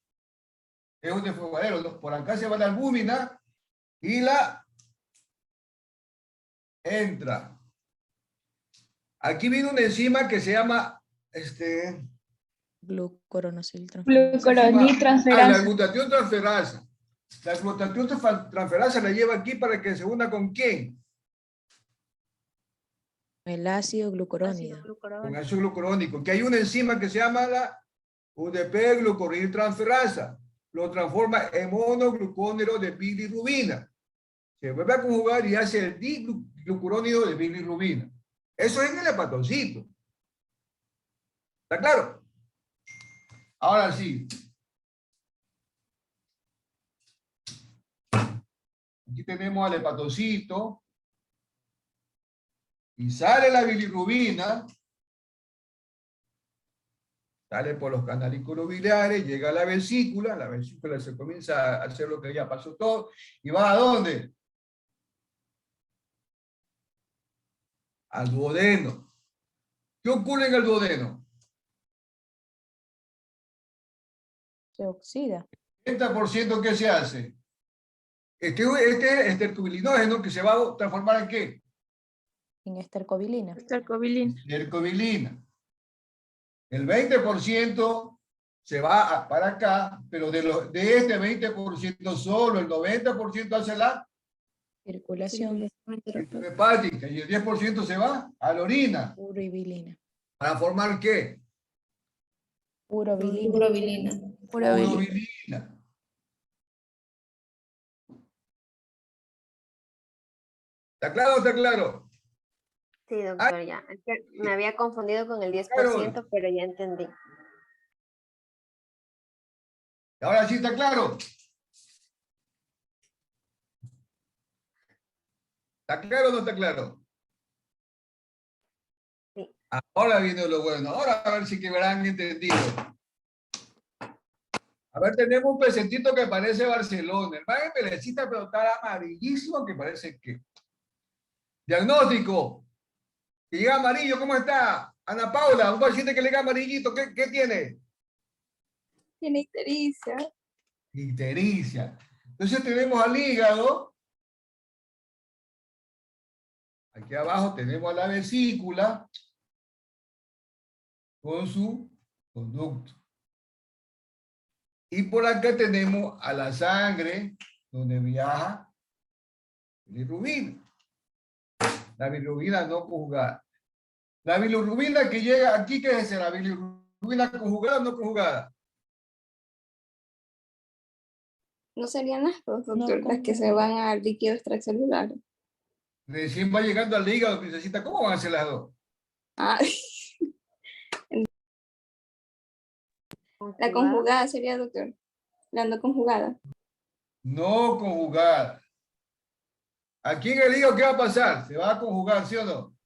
es un desfogadero, ¿no? Por acá se va la albúmina y la entra. Aquí viene una enzima que se llama Glucoronosil Glucoroniltransferasa. la glutatión transferasa. La glutatión transferasa la lleva aquí para que se una ¿con quién? El ácido glucurónido. Con ácido glucurónico. Que hay una enzima que se llama la UDP-glucoroniltransferasa. Lo transforma en monoglucónido de bilirrubina. Se vuelve a conjugar y hace el diglucurónido de bilirrubina. Eso es en el hepatocito. ¿Está claro? Ahora sí. Aquí tenemos al hepatocito. Y sale la bilirrubina. Sale por los canalículos biliares, llega a la vesícula se comienza a hacer lo que ya pasó todo. ¿Y va a dónde? Al duodeno. ¿Qué ocurre en el duodeno? Se oxida. 30% ¿qué se hace? Este es estercobilinógeno que se va a transformar en ¿qué? En estercobilina. Estercobilina. Estercobilina. El 20% se va para acá, pero de este 20% solo el 90% hace la Circulación. hepática y el 10% se va a la orina. Urobilina. ¿Para formar qué? Urobilina. Urobilina. Urobilina. ¿Está claro o está claro? Sí, doctor, ya. Es que me había confundido con el 10%, pero ya entendí. Ahora sí está claro. ¿Está claro o no está claro? Sí. Ahora viene lo bueno. Ahora a ver si que verán entendido. A ver, tenemos un pececito que parece Barcelona. El man es pelecita, pero está amarillísimo que parece que. Diagnóstico. Que llega amarillo, ¿cómo está? Ana Paula, un paciente que le llega amarillito, ¿qué tiene? Tiene ictericia. Ictericia. Entonces tenemos al hígado. Aquí abajo tenemos a la vesícula con su conducto. Y por acá tenemos a la sangre, donde viaja bilirrubina. La bilirrubina no conjugada. La bilirrubina que llega aquí, ¿qué es la bilirrubina conjugada o no conjugada? ¿No serían las dos, No, doctor, las que se van al líquido extracelular? Recién va llegando al hígado, princesita. ¿Cómo van a ser las dos? Ah, la Conjugada. conjugada sería, doctor. La no conjugada. No conjugada. Aquí en el hígado, ¿qué va a pasar? ¿Se va a conjugar, sí o no?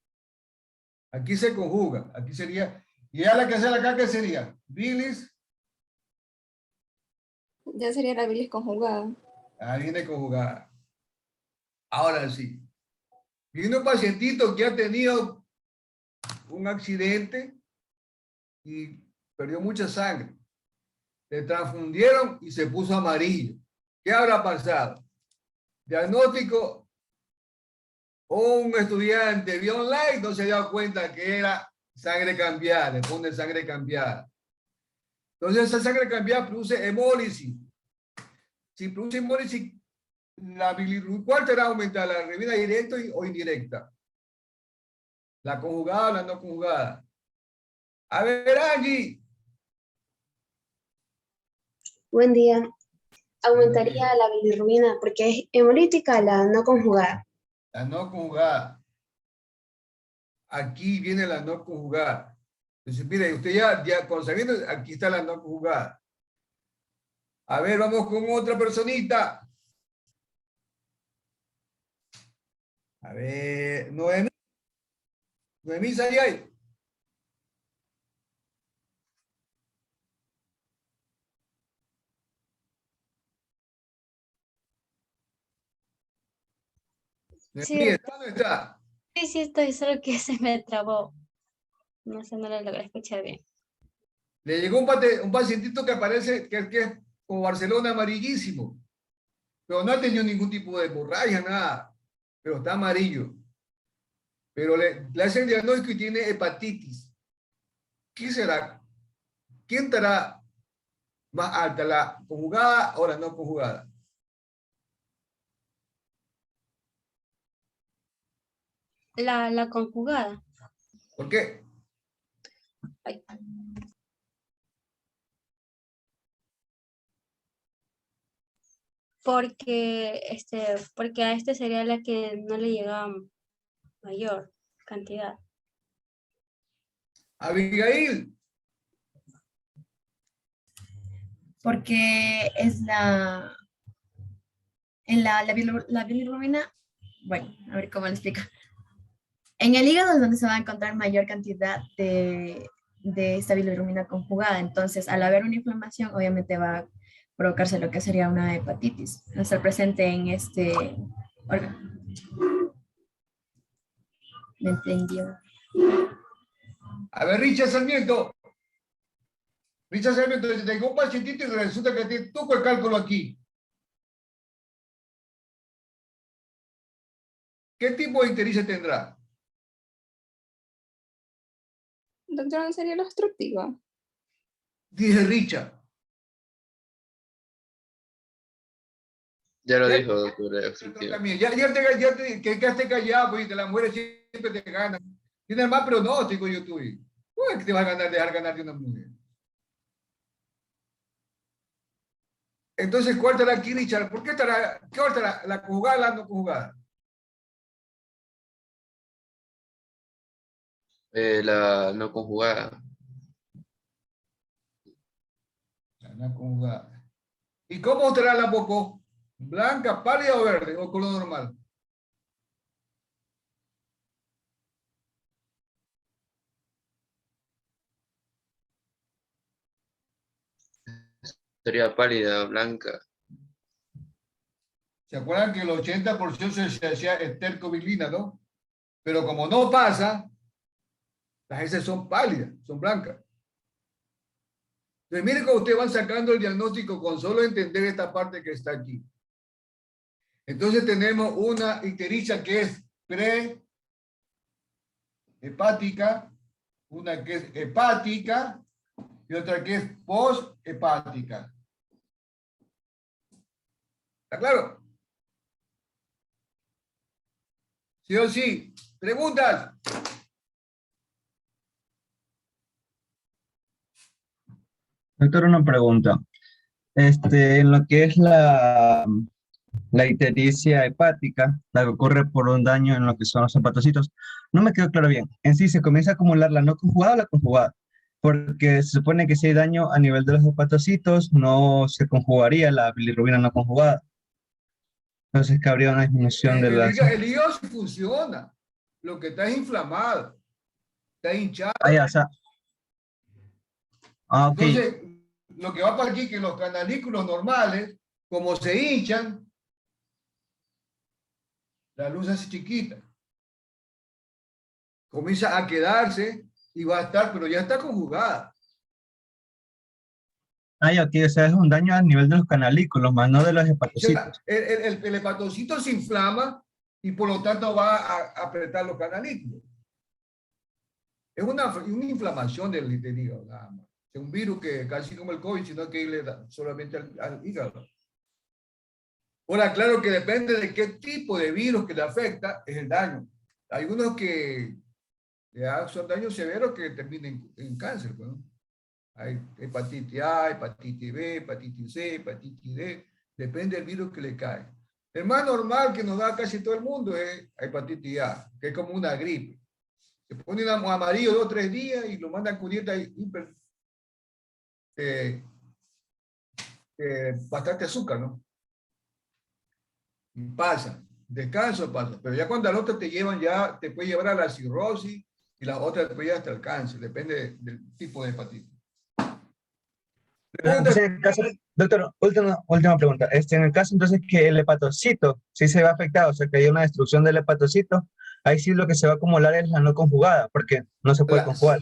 Aquí se conjuga. Aquí sería. ¿Y a la que hace acá qué sería? Bilis. Ya sería la bilis conjugada. Ah, viene conjugada. Ahora sí. Viene un pacientito que ha tenido un accidente y perdió mucha sangre. Le transfundieron y se puso amarillo. ¿Qué habrá pasado? Diagnóstico. Un estudiante vio online, no se dio cuenta que era sangre cambiada, le pone sangre cambiada. Entonces esa sangre cambiada produce hemólisis. Si produce hemólisis, la bilirrubina, ¿cuál será aumentar? ¿La bilirrubina directa o indirecta? ¿La conjugada o la no conjugada? A ver, Angie. Buen día. Aumentaría la bilirrubina porque es hemolítica la no conjugada. La no conjugada. Aquí viene la no conjugada. Entonces, mire, usted ya sabiendo, aquí está la no conjugada. A ver, vamos con otra personita. A ver, Noemí. Noemí, ¿sale ahí? Sí, Noemí, ¿está o no está? sí estoy, solo que se me trabó. No sé, no lo logré escuchar bien. Le llegó un pacientito que aparece, que es como Barcelona amarillísimo, pero no ha tenido ningún tipo de hemorragia, nada, pero está amarillo. Pero le hacen diagnóstico y tiene hepatitis. ¿Qué será? ¿Quién estará más alta, la conjugada o la no conjugada? La conjugada. ¿Por qué? Ay. Porque a este sería la que no le llegaba mayor cantidad. Abigail. Porque es la bilirrubina, bueno, a ver cómo lo explico. En el hígado es donde se va a encontrar mayor cantidad de esta bilirrubina conjugada. Entonces, al haber una inflamación, obviamente va a provocarse lo que sería una hepatitis, al estar presente en este órgano. ¿Me entendió? A ver, Richard Sarmiento. Richard Sarmiento, te tengo un pacientito y resulta que te toco el cálculo aquí. ¿Qué tipo de ictericia tendrá? Doctor, ¿no sería la obstructiva? Dice Richard. Ya lo dijo, doctor, obstructivo. Que quedaste callado, pues, que las mujeres siempre te ganan. Tienes más pronóstico, yo tuve. ¿Cómo es que te vas a dejar ganar de una mujer? Entonces, ¿cuál estará aquí, Richard? ¿Por qué estará la conjugada y la no conjugada? La no conjugada. La no conjugada. ¿Y cómo estará la popó? ¿Blanca, pálida o verde? ¿O color normal? Sería pálida, blanca. ¿Se acuerdan que el 80% se hacía estercobilina, no? Pero como no pasa, las heces son pálidas, son blancas. Entonces, miren cómo ustedes van sacando el diagnóstico con solo entender esta parte que está aquí. Entonces tenemos una ictericia que es pre-hepática, una que es hepática y otra que es post-hepática. ¿Está claro? ¿Sí o sí? ¿Preguntas? Doctor, una pregunta. En lo que es la ictericia hepática, la que ocurre por un daño en lo que son los hepatocitos, no me quedó claro bien. En sí, ¿se comienza a acumular la no conjugada o la conjugada? Porque se supone que si hay daño a nivel de los hepatocitos, no se conjugaría la bilirrubina no conjugada. Entonces, que habría una disminución de las... El hígado sí funciona. Lo que está es inflamado. Está hinchado. Ah, ya, o sea... Ah, ok. Entonces, lo que va para aquí, que los canalículos normales, como se hinchan, la luz hace chiquita. Comienza a quedarse y va a estar, pero ya está conjugada. Ah, ya, ok, o sea, es un daño a nivel de los canalículos, más no de los O sea, hepatocitos. el hepatocito se inflama y por lo tanto va a apretar los canalículos. Es una inflamación del hígado, nada más. Es un virus que casi como el COVID, sino que le da solamente al hígado. Ahora, claro que depende de qué tipo de virus que le afecta, es el daño. Hay unos que ya son daños severos que terminan en cáncer, ¿no? Hay hepatitis A, hepatitis B, hepatitis C, hepatitis D, depende del virus que le cae. El más normal que nos da casi todo el mundo es hepatitis A, que es como una gripe. Se pone un amarillo 2 o 3 días y lo mandan con dieta bastante azúcar, ¿no? Y pasa, descanso pasa, pero ya cuando al otro te llevan, ya te puede llevar a la cirrosis y la otra te puede llevar hasta el cáncer, depende del tipo de hepatitis. Entonces, en el caso, doctor, última pregunta. En el caso entonces que el hepatocito sí se va afectado, o sea que hay una destrucción del hepatocito, ahí sí lo que se va a acumular es la no conjugada, porque no se puede conjugar.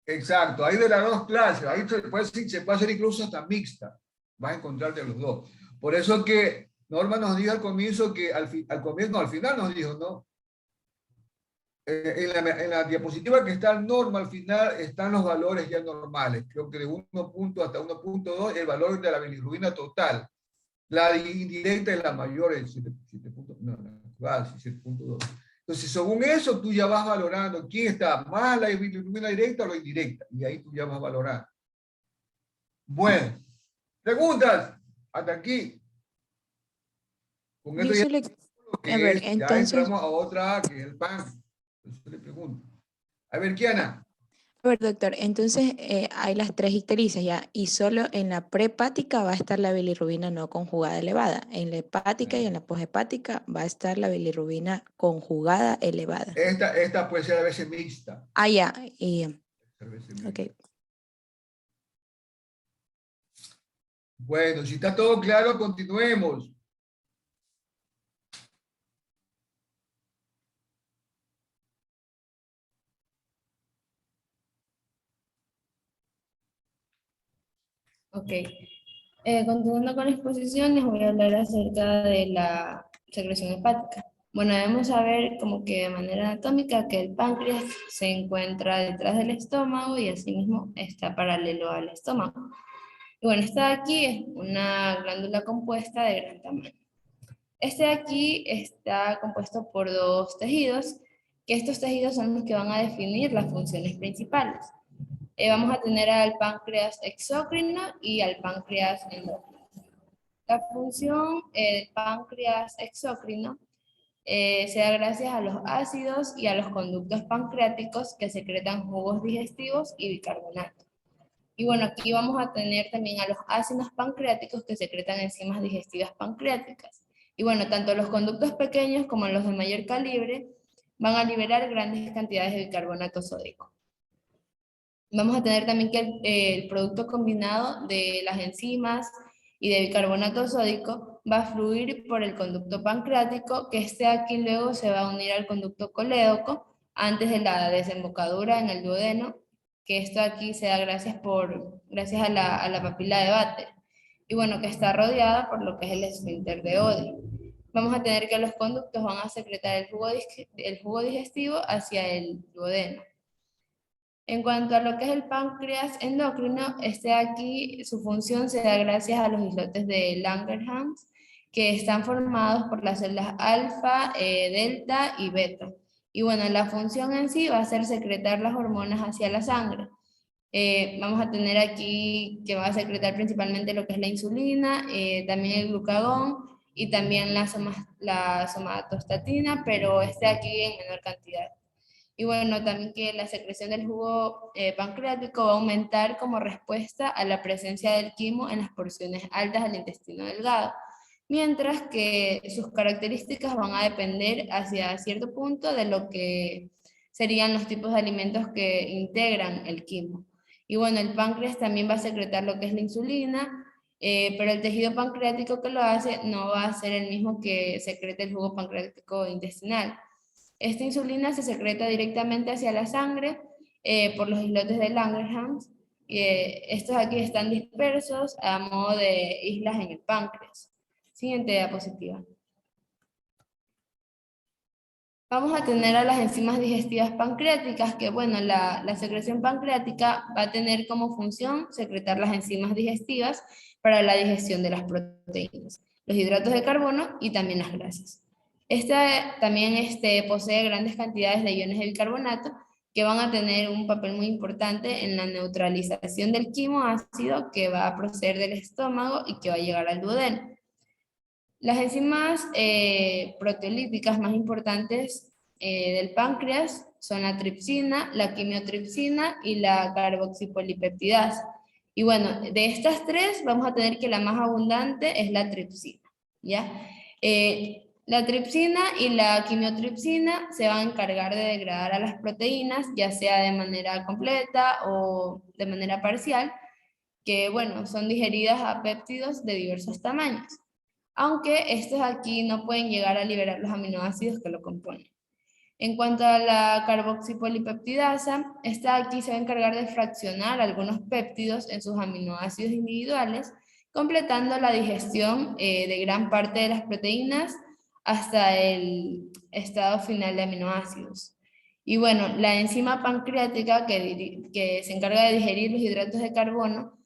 Exacto, hay de las dos clases, ahí se puede hacer incluso hasta mixta, vas a encontrar de los dos. Por eso que Norma nos dijo al comienzo que al final nos dijo, ¿no? En la diapositiva que está Norma al final están los valores ya normales, creo que de 1 punto hasta 1.2 el valor de la bilirrubina total. La indirecta es la mayor, el 7.2. Entonces, según eso, tú ya vas valorando quién está más la bilirrubina directa o la indirecta, y ahí tú ya vas valorando. Bueno, preguntas hasta aquí. Con esto ya, ya entramos a otra, que es el pan. Entonces le pregunto. A ver, Kiana. A ver, doctor, entonces hay las 3 ictericias ya, y solo en la prehepática va a estar la bilirrubina no conjugada elevada. En la hepática y en la poshepática va a estar la bilirrubina conjugada elevada. Esta puede ser a veces mixta. Ah, ya. Ok. Bueno, si está todo claro, continuemos. Ok. Continuando con la exposición, les voy a hablar acerca de la secreción hepática. Bueno, debemos saber como que de manera anatómica que el páncreas se encuentra detrás del estómago y asimismo está paralelo al estómago. Y bueno, esta de aquí es una glándula compuesta de gran tamaño. Este de aquí está compuesto por 2 tejidos, que estos tejidos son los que van a definir las funciones principales. Vamos a tener al páncreas exócrino y al páncreas endócrino. La función del páncreas exócrino se da gracias a los ácidos y a los conductos pancreáticos que secretan jugos digestivos y bicarbonato. Y bueno, aquí vamos a tener también a los ácidos pancreáticos que secretan enzimas digestivas pancreáticas. Y bueno, tanto los conductos pequeños como los de mayor calibre van a liberar grandes cantidades de bicarbonato sódico. Vamos a tener también que el producto combinado de las enzimas y de bicarbonato sódico va a fluir por el conducto pancreático, que este aquí luego se va a unir al conducto colédoco antes de la desembocadura en el duodeno, que esto aquí se da gracias a la papila de Vater. Y bueno, que está rodeada por lo que es el esfínter de Oddi. Vamos a tener que los conductos van a secretar el jugo digestivo hacia el duodeno. En cuanto a lo que es el páncreas endocrino, aquí su función se da gracias a los islotes de Langerhans que están formados por las células alfa, delta y beta. Y bueno, la función en sí va a ser secretar las hormonas hacia la sangre. Vamos a tener aquí que va a secretar principalmente lo que es la insulina, también el glucagón y también la somatostatina, pero aquí en menor cantidad. Y bueno, también que la secreción del jugo pancreático va a aumentar como respuesta a la presencia del quimo en las porciones altas del intestino delgado, mientras que sus características van a depender hacia cierto punto de lo que serían los tipos de alimentos que integran el quimo. Y bueno, el páncreas también va a secretar lo que es la insulina, pero el tejido pancreático que lo hace no va a ser el mismo que secreta el jugo pancreático intestinal. Esta insulina se secreta directamente hacia la sangre por los islotes de Langerhans. Estos aquí están dispersos a modo de islas en el páncreas. Siguiente diapositiva. Vamos a tener a las enzimas digestivas pancreáticas, que bueno, la secreción pancreática va a tener como función secretar las enzimas digestivas para la digestión de las proteínas, los hidratos de carbono y también las grasas. Esta también posee grandes cantidades de iones de bicarbonato que van a tener un papel muy importante en la neutralización del quimo ácido que va a proceder del estómago y que va a llegar al duodeno. Las enzimas proteolíticas más importantes del páncreas son la tripsina, la quimiotripsina y la carboxipolipeptidasa. Y bueno, de estas tres vamos a tener que la más abundante es la tripsina, ¿ya? La tripsina y la quimiotripsina se van a encargar de degradar a las proteínas, ya sea de manera completa o de manera parcial, que bueno, son digeridas a péptidos de diversos tamaños, aunque estos aquí no pueden llegar a liberar los aminoácidos que lo componen. En cuanto a la carboxipolipeptidasa, esta aquí se va a encargar de fraccionar algunos péptidos en sus aminoácidos individuales, completando la digestión de gran parte de las proteínas hasta el estado final de aminoácidos. Y bueno, la enzima pancreática que se encarga de digerir los hidratos de carbono,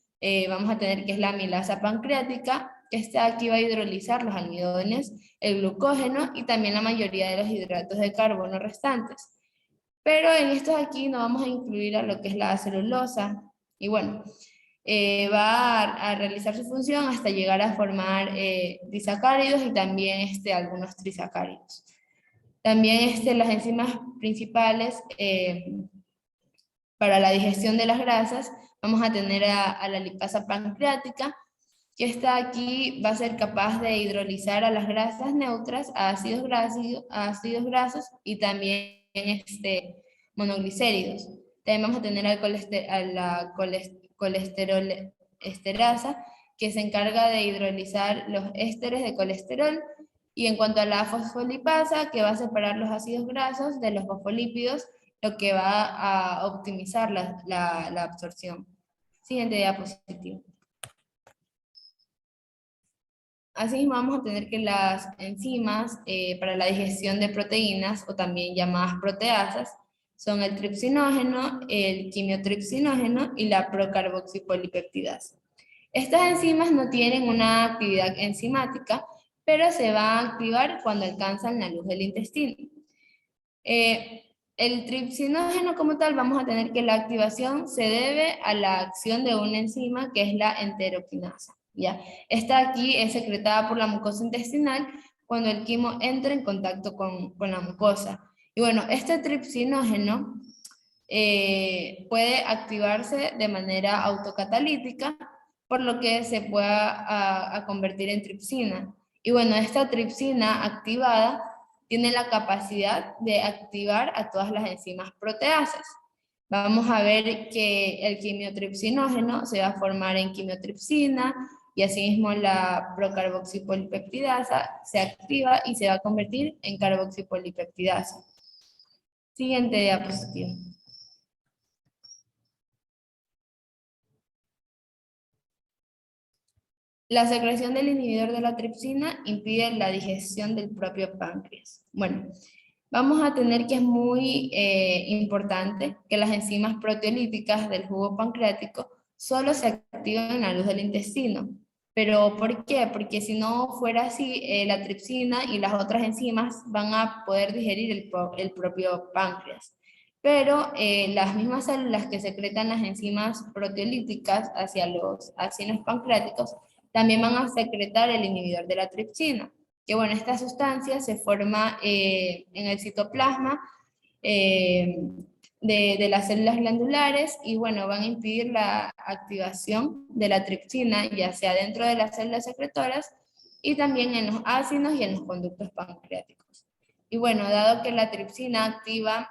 vamos a tener que es la amilasa pancreática, que esta aquí va a hidrolizar los almidones, el glucógeno y también la mayoría de los hidratos de carbono restantes. Pero en estos aquí no vamos a incluir a lo que es la celulosa. Y bueno, va a realizar su función hasta llegar a formar disacáridos y también algunos trisacáridos. También las enzimas principales para la digestión de las grasas, vamos a tener a la lipasa pancreática, que esta aquí va a ser capaz de hidrolizar a las grasas neutras, a ácidos grasos y también monoglicéridos. También vamos a tener a la colesterol esterasa, que se encarga de hidrolizar los ésteres de colesterol. Y en cuanto a la fosfolipasa, que va a separar los ácidos grasos de los fosfolípidos, lo que va a optimizar la absorción. Siguiente diapositiva. Asimismo vamos a tener que las enzimas para la digestión de proteínas, o también llamadas proteasas, son el tripsinógeno, el quimiotripsinógeno y la procarboxipolipeptidasa. Estas enzimas no tienen una actividad enzimática, pero se van a activar cuando alcanzan la luz del intestino. El tripsinógeno como tal, vamos a tener que la activación se debe a la acción de una enzima que es la enteroquinasa. ¿Ya? Esta aquí es secretada por la mucosa intestinal cuando el quimo entra en contacto con la mucosa. Y bueno, este tripsinógeno puede activarse de manera autocatalítica, por lo que se pueda convertir en tripsina. Y bueno, esta tripsina activada tiene la capacidad de activar a todas las enzimas proteasas. Vamos a ver que el quimiotripsinógeno se va a formar en quimiotripsina, y asimismo la procarboxipolipeptidasa se activa y se va a convertir en carboxipolipeptidasa. Siguiente diapositiva. La secreción del inhibidor de la tripsina impide la digestión del propio páncreas. Bueno, vamos a tener que es muy importante que las enzimas proteolíticas del jugo pancreático solo se activan en la luz del intestino. Pero ¿por qué? Porque si no fuera así, la tripsina y las otras enzimas van a poder digerir el propio páncreas. Pero las mismas células que secretan las enzimas proteolíticas hacia los ácidos pancreáticos también van a secretar el inhibidor de la tripsina. Que bueno, esta sustancia se forma en el citoplasma de las células glandulares y bueno, van a impedir la activación de la tripsina, ya sea dentro de las células secretoras y también en los ácidos y en los conductos pancreáticos. Y bueno, dado que la tripsina activa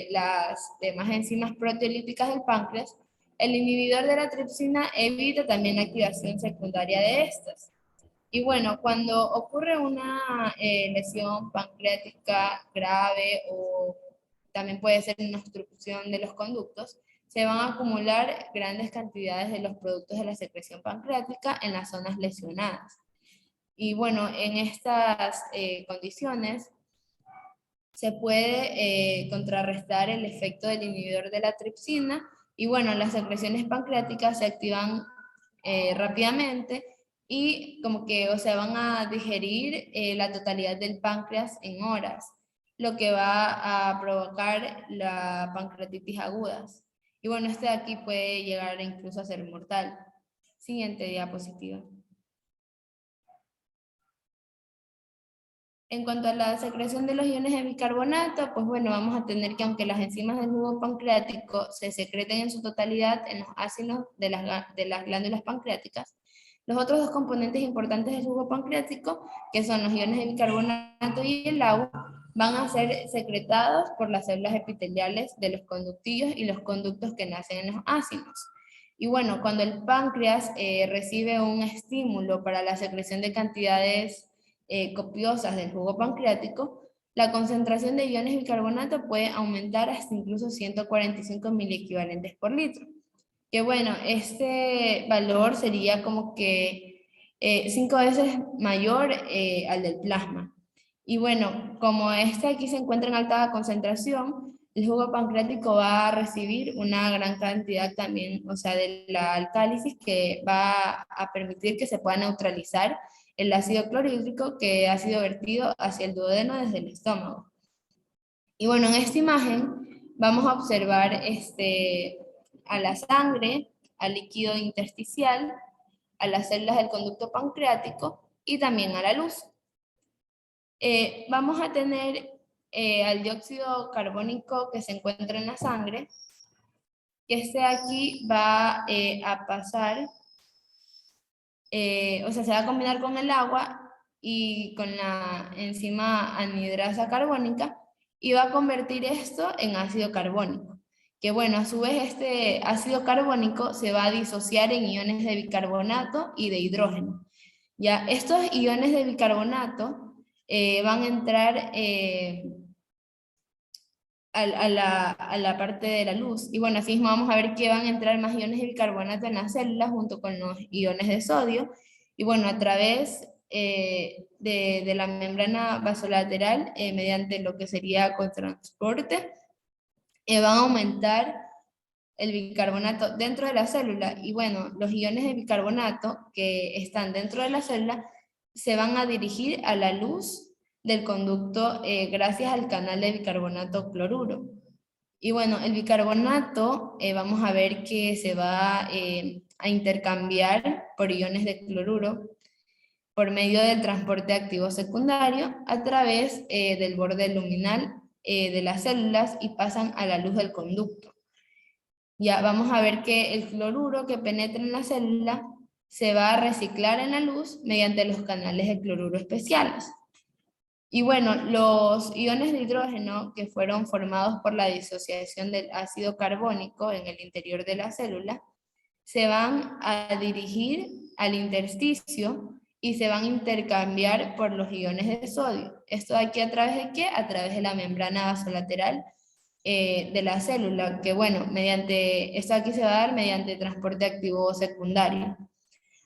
las demás enzimas proteolíticas del páncreas, el inhibidor de la tripsina evita también la activación secundaria de estas. Y bueno, cuando ocurre una lesión pancreática grave o también puede ser una obstrucción de los conductos, se van a acumular grandes cantidades de los productos de la secreción pancreática en las zonas lesionadas. Y bueno, en estas condiciones se puede contrarrestar el efecto del inhibidor de la tripsina y bueno, las secreciones pancreáticas se activan rápidamente y como que, o sea, van a digerir la totalidad del páncreas en horas, lo que va a provocar la pancreatitis agudas. Y bueno, este de aquí puede llegar incluso a ser mortal. Siguiente diapositiva. En cuanto a la secreción de los iones de bicarbonato, pues bueno, vamos a tener que aunque las enzimas del jugo pancreático se secreten en su totalidad en los ácidos de las glándulas pancreáticas, los otros dos componentes importantes del jugo pancreático, que son los iones de bicarbonato y el agua, van a ser secretados por las células epiteliales de los conductillos y los conductos que nacen en los ácidos. Y bueno, cuando el páncreas recibe un estímulo para la secreción de cantidades copiosas del jugo pancreático, la concentración de iones de bicarbonato puede aumentar hasta incluso 145 miliequivalentes por litro. Que bueno, este valor sería como que 5 veces mayor al del plasma. Y bueno, como este aquí se encuentra en alta concentración, el jugo pancreático va a recibir una gran cantidad también, o sea, de la alcálisis que va a permitir que se pueda neutralizar el ácido clorhídrico que ha sido vertido hacia el duodeno desde el estómago. Y bueno, en esta imagen vamos a observar a la sangre, al líquido intersticial, a las células del conducto pancreático y también a la luz. Vamos a tener al dióxido carbónico que se encuentra en la sangre, que este aquí va a pasar, o sea, se va a combinar con el agua y con la enzima anhidrasa carbónica y va a convertir esto en ácido carbónico. Que bueno, a su vez este ácido carbónico se va a disociar en iones de bicarbonato y de hidrógeno. Ya, estos iones de bicarbonato van a entrar a la parte de la luz. Y bueno, así mismo vamos a ver que van a entrar más iones de bicarbonato en las células junto con los iones de sodio. Y bueno, a través de la membrana vasolateral, mediante lo que sería cotransporte, van a aumentar el bicarbonato dentro de la célula. Y bueno, los iones de bicarbonato que están dentro de la célula se van a dirigir a la luz del conducto gracias al canal de bicarbonato cloruro. Y bueno, el bicarbonato vamos a ver que se va a intercambiar por iones de cloruro por medio del transporte activo secundario a través del borde luminal de las células y pasan a la luz del conducto. Ya vamos a ver que el cloruro que penetra en la célula se va a reciclar en la luz mediante los canales de cloruro especiales. Y bueno, los iones de hidrógeno que fueron formados por la disociación del ácido carbónico en el interior de la célula se van a dirigir al intersticio y se van a intercambiar por los iones de sodio. ¿Esto aquí a través de qué? A través de la membrana vasolateral de la célula, que bueno, esto aquí se va a dar mediante transporte activo secundario.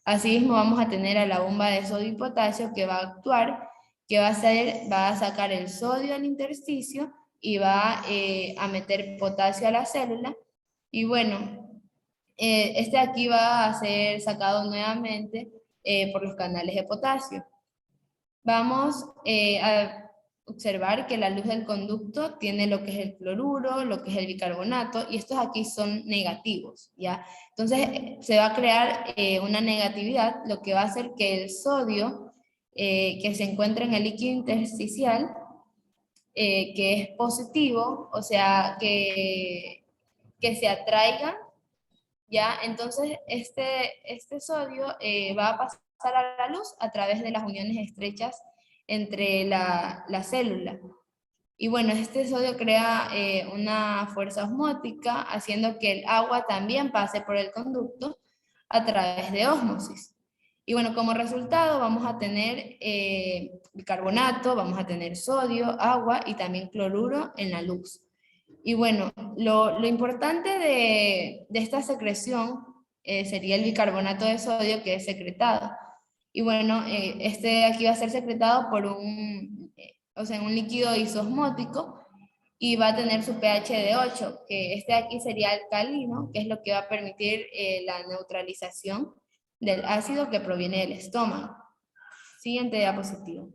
Asimismo vamos a tener a la bomba de sodio y potasio que va a actuar, que va a sacar el sodio al intersticio y va a meter potasio a la célula. Y bueno, este aquí va a ser sacado nuevamente por los canales de potasio. Vamos a observar que la luz del conducto tiene lo que es el cloruro, lo que es el bicarbonato, y estos aquí son negativos, ¿ya? Entonces se va a crear una negatividad, lo que va a hacer que el sodio que se encuentra en el líquido intersticial, que es positivo, o sea, que se atraiga, ¿ya? Entonces este sodio va a pasar a la luz a través de las uniones estrechas entre la célula. Y bueno, este sodio crea una fuerza osmótica, haciendo que el agua también pase por el conducto a través de ósmosis. Y bueno, como resultado vamos a tener bicarbonato, vamos a tener sodio, agua y también cloruro en la luz. Y bueno, lo importante de esta secreción sería el bicarbonato de sodio, que es secretado. Y bueno, este aquí va a ser secretado por un líquido isosmótico, y va a tener su pH de 8, que este aquí sería alcalino, que es lo que va a permitir la neutralización del ácido que proviene del estómago. Siguiente diapositiva.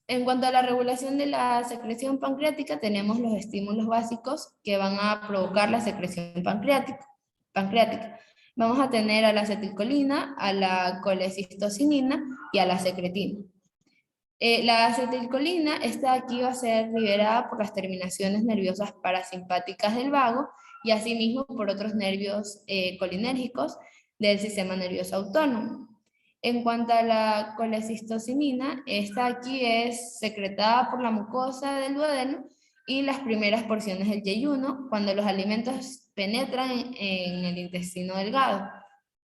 En cuanto a la regulación de la secreción pancreática, tenemos los estímulos básicos que van a provocar la secreción pancreática. Vamos a tener a la acetilcolina, a la colecistocinina y a la secretina. La acetilcolina, esta aquí va a ser liberada por las terminaciones nerviosas parasimpáticas del vago y asimismo por otros nervios colinérgicos del sistema nervioso autónomo. En cuanto a la colecistocinina, esta aquí es secretada por la mucosa del duodeno y las primeras porciones del yeyuno cuando los alimentos penetran en el intestino delgado.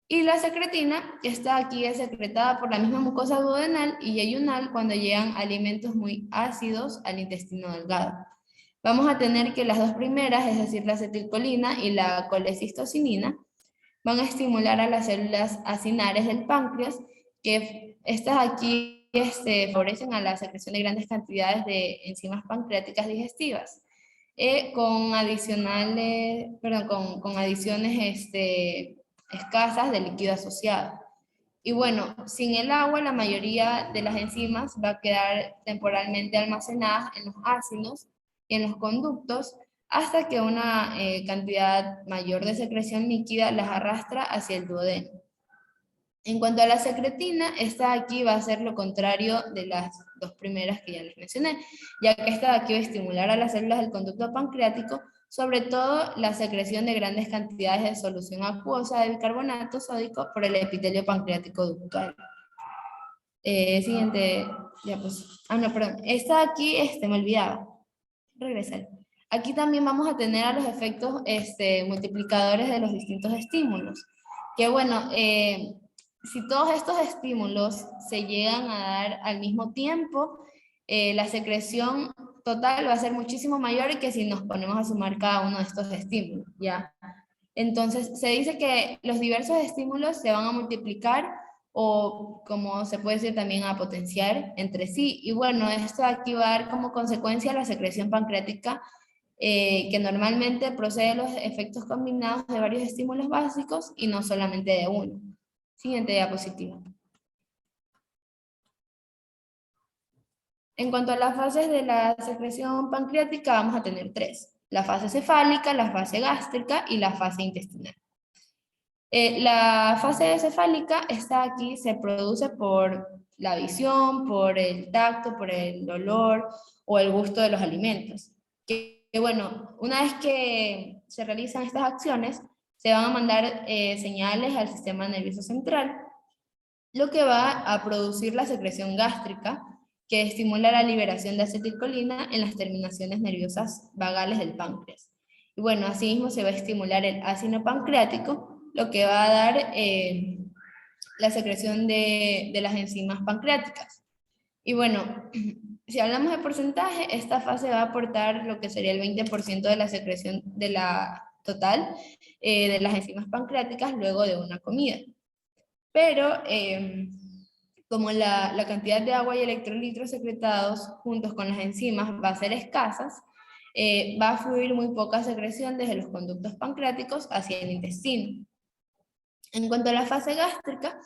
Y la secretina, esta aquí es secretada por la misma mucosa duodenal y yeyunal cuando llegan alimentos muy ácidos al intestino delgado. Vamos a tener que las dos primeras, es decir, la acetilcolina y la colecistocinina, van a estimular a las células acinares del páncreas, que estas aquí favorecen a la secreción de grandes cantidades de enzimas pancreáticas digestivas, con adiciones escasas de líquido asociado. Y bueno, sin el agua la mayoría de las enzimas va a quedar temporalmente almacenadas en los ácidos y en los conductos hasta que una cantidad mayor de secreción líquida las arrastra hacia el duodeno. En cuanto a la secretina, esta aquí va a ser lo contrario de las dos primeras que ya les mencioné, ya que esta de aquí va a estimular a las células del conducto pancreático, sobre todo la secreción de grandes cantidades de solución acuosa de bicarbonato sódico por el epitelio pancreático ductal. Siguiente diapositiva. Perdón. Esta aquí me olvidaba. Regresar. Aquí también vamos a tener a los efectos multiplicadores de los distintos estímulos. Que bueno, si todos estos estímulos se llegan a dar al mismo tiempo, la secreción total va a ser muchísimo mayor que si nos ponemos a sumar cada uno de estos estímulos, ¿ya? Entonces, se dice que los diversos estímulos se van a multiplicar o, como se puede decir, también a potenciar entre sí. Y bueno, esto aquí va a dar como consecuencia la secreción pancreática, que normalmente procede de los efectos combinados de varios estímulos básicos y no solamente de uno. Siguiente diapositiva. En cuanto a las fases de la secreción pancreática, vamos a tener tres: la fase cefálica, la fase gástrica y la fase intestinal. La fase cefálica, esta aquí se produce por la visión, por el tacto, por el olor o el gusto de los alimentos. Que bueno, una vez que se realizan estas acciones, se van a mandar señales al sistema nervioso central, lo que va a producir la secreción gástrica, que estimula la liberación de acetilcolina en las terminaciones nerviosas vagales del páncreas. Y bueno, asimismo se va a estimular el ácido pancreático, lo que va a dar la secreción de las enzimas pancreáticas. Y bueno, si hablamos de porcentaje, esta fase va a aportar lo que sería el 20% de la secreción de la total de las enzimas pancreáticas luego de una comida. Pero como la cantidad de agua y electrolitos secretados juntos con las enzimas va a ser escasas, va a fluir muy poca secreción desde los conductos pancreáticos hacia el intestino. En cuanto a la fase gástrica,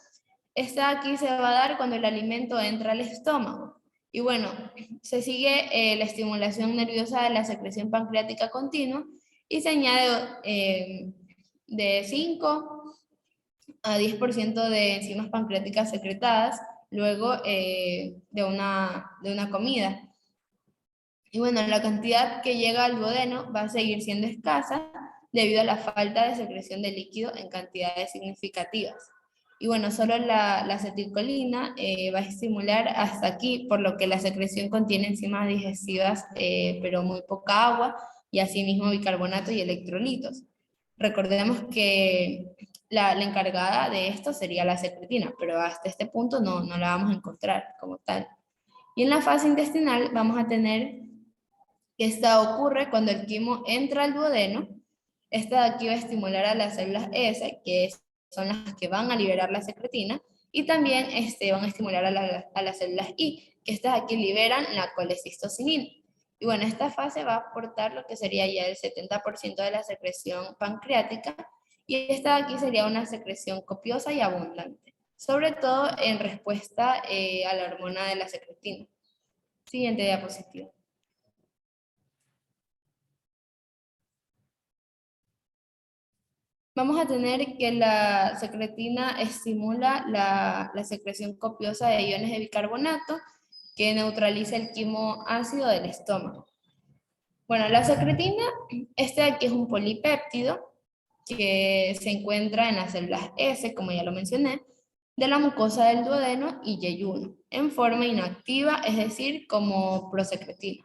esta aquí se va a dar cuando el alimento entra al estómago. Y bueno, se sigue la estimulación nerviosa de la secreción pancreática continua y se añade de 5 a 10% de enzimas pancreáticas secretadas luego de una comida. Y bueno, la cantidad que llega al duodeno va a seguir siendo escasa debido a la falta de secreción de líquido en cantidades significativas. Y bueno, solo la acetilcolina va a estimular hasta aquí, por lo que la secreción contiene enzimas digestivas, pero muy poca agua, y asimismo bicarbonato y electrolitos. Recordemos que la encargada de esto sería la secretina, pero hasta este punto no la vamos a encontrar como tal. Y en la fase intestinal vamos a tener que esta ocurre cuando el quimo entra al duodeno. Esta de aquí va a estimular a las células S, que son las que van a liberar la secretina, y también van a estimular a las células I, que estas aquí liberan la colecistocinina. Y bueno, esta fase va a aportar lo que sería ya el 70% de la secreción pancreática, y esta de aquí sería una secreción copiosa y abundante, sobre todo en respuesta a la hormona de la secretina. Siguiente diapositiva. Vamos a tener que la secretina estimula la secreción copiosa de iones de bicarbonato que neutraliza el quimo ácido del estómago. Bueno, la secretina, este aquí es un polipéptido que se encuentra en las células S, como ya lo mencioné, de la mucosa del duodeno y yeyuno, en forma inactiva, es decir, como prosecretina.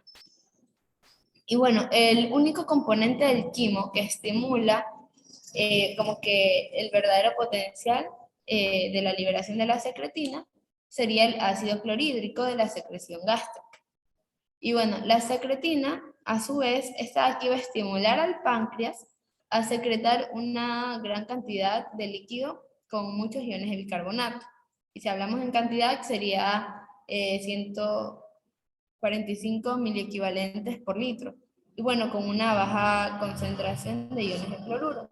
Y bueno, el único componente del quimo que estimula como que el verdadero potencial de la liberación de la secretina sería el ácido clorhídrico de la secreción gástrica. Y bueno, la secretina, a su vez, esta aquí va a estimular al páncreas a secretar una gran cantidad de líquido con muchos iones de bicarbonato. Y si hablamos en cantidad, sería 145 miliequivalentes por litro. Y bueno, con una baja concentración de iones de cloruro.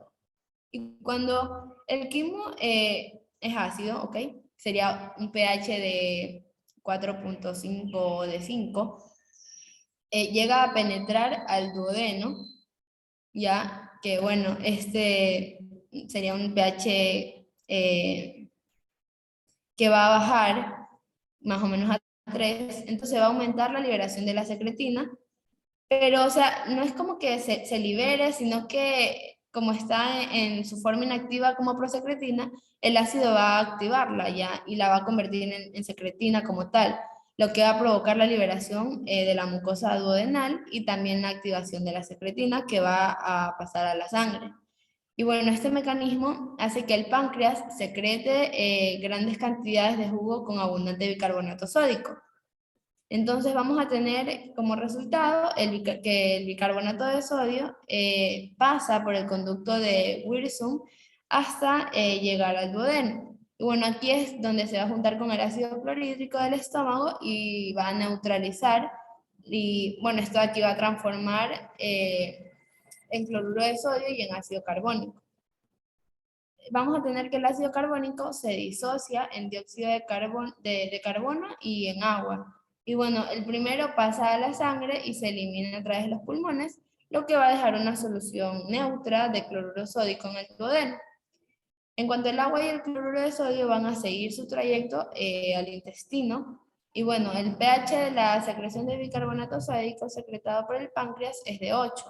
Y cuando el quimo es ácido, ¿ok? Sería un pH de 4.5 o de 5. Llega a penetrar al duodeno, ya que bueno, este sería un pH que va a bajar más o menos a 3, entonces va a aumentar la liberación de la secretina, pero o sea, no es como que se libere, sino que como está en su forma inactiva como prosecretina, el ácido va a activarla ya y la va a convertir en secretina como tal, lo que va a provocar la liberación de la mucosa duodenal y también la activación de la secretina que va a pasar a la sangre. Y bueno, este mecanismo hace que el páncreas secrete grandes cantidades de jugo con abundante bicarbonato sódico. Entonces vamos a tener como resultado que el bicarbonato de sodio pasa por el conducto de Wirsum hasta llegar al duodeno. Y bueno, aquí es donde se va a juntar con el ácido clorhídrico del estómago y va a neutralizar, y bueno, esto aquí va a transformar en cloruro de sodio y en ácido carbónico. Vamos a tener que el ácido carbónico se disocia en dióxido de carbono y en agua. Y bueno, el primero pasa a la sangre y se elimina a través de los pulmones, lo que va a dejar una solución neutra de cloruro sódico en el duodeno. En cuanto al agua y el cloruro de sodio van a seguir su trayecto al intestino, y bueno, el pH de la secreción de bicarbonato sódico secretado por el páncreas es de 8.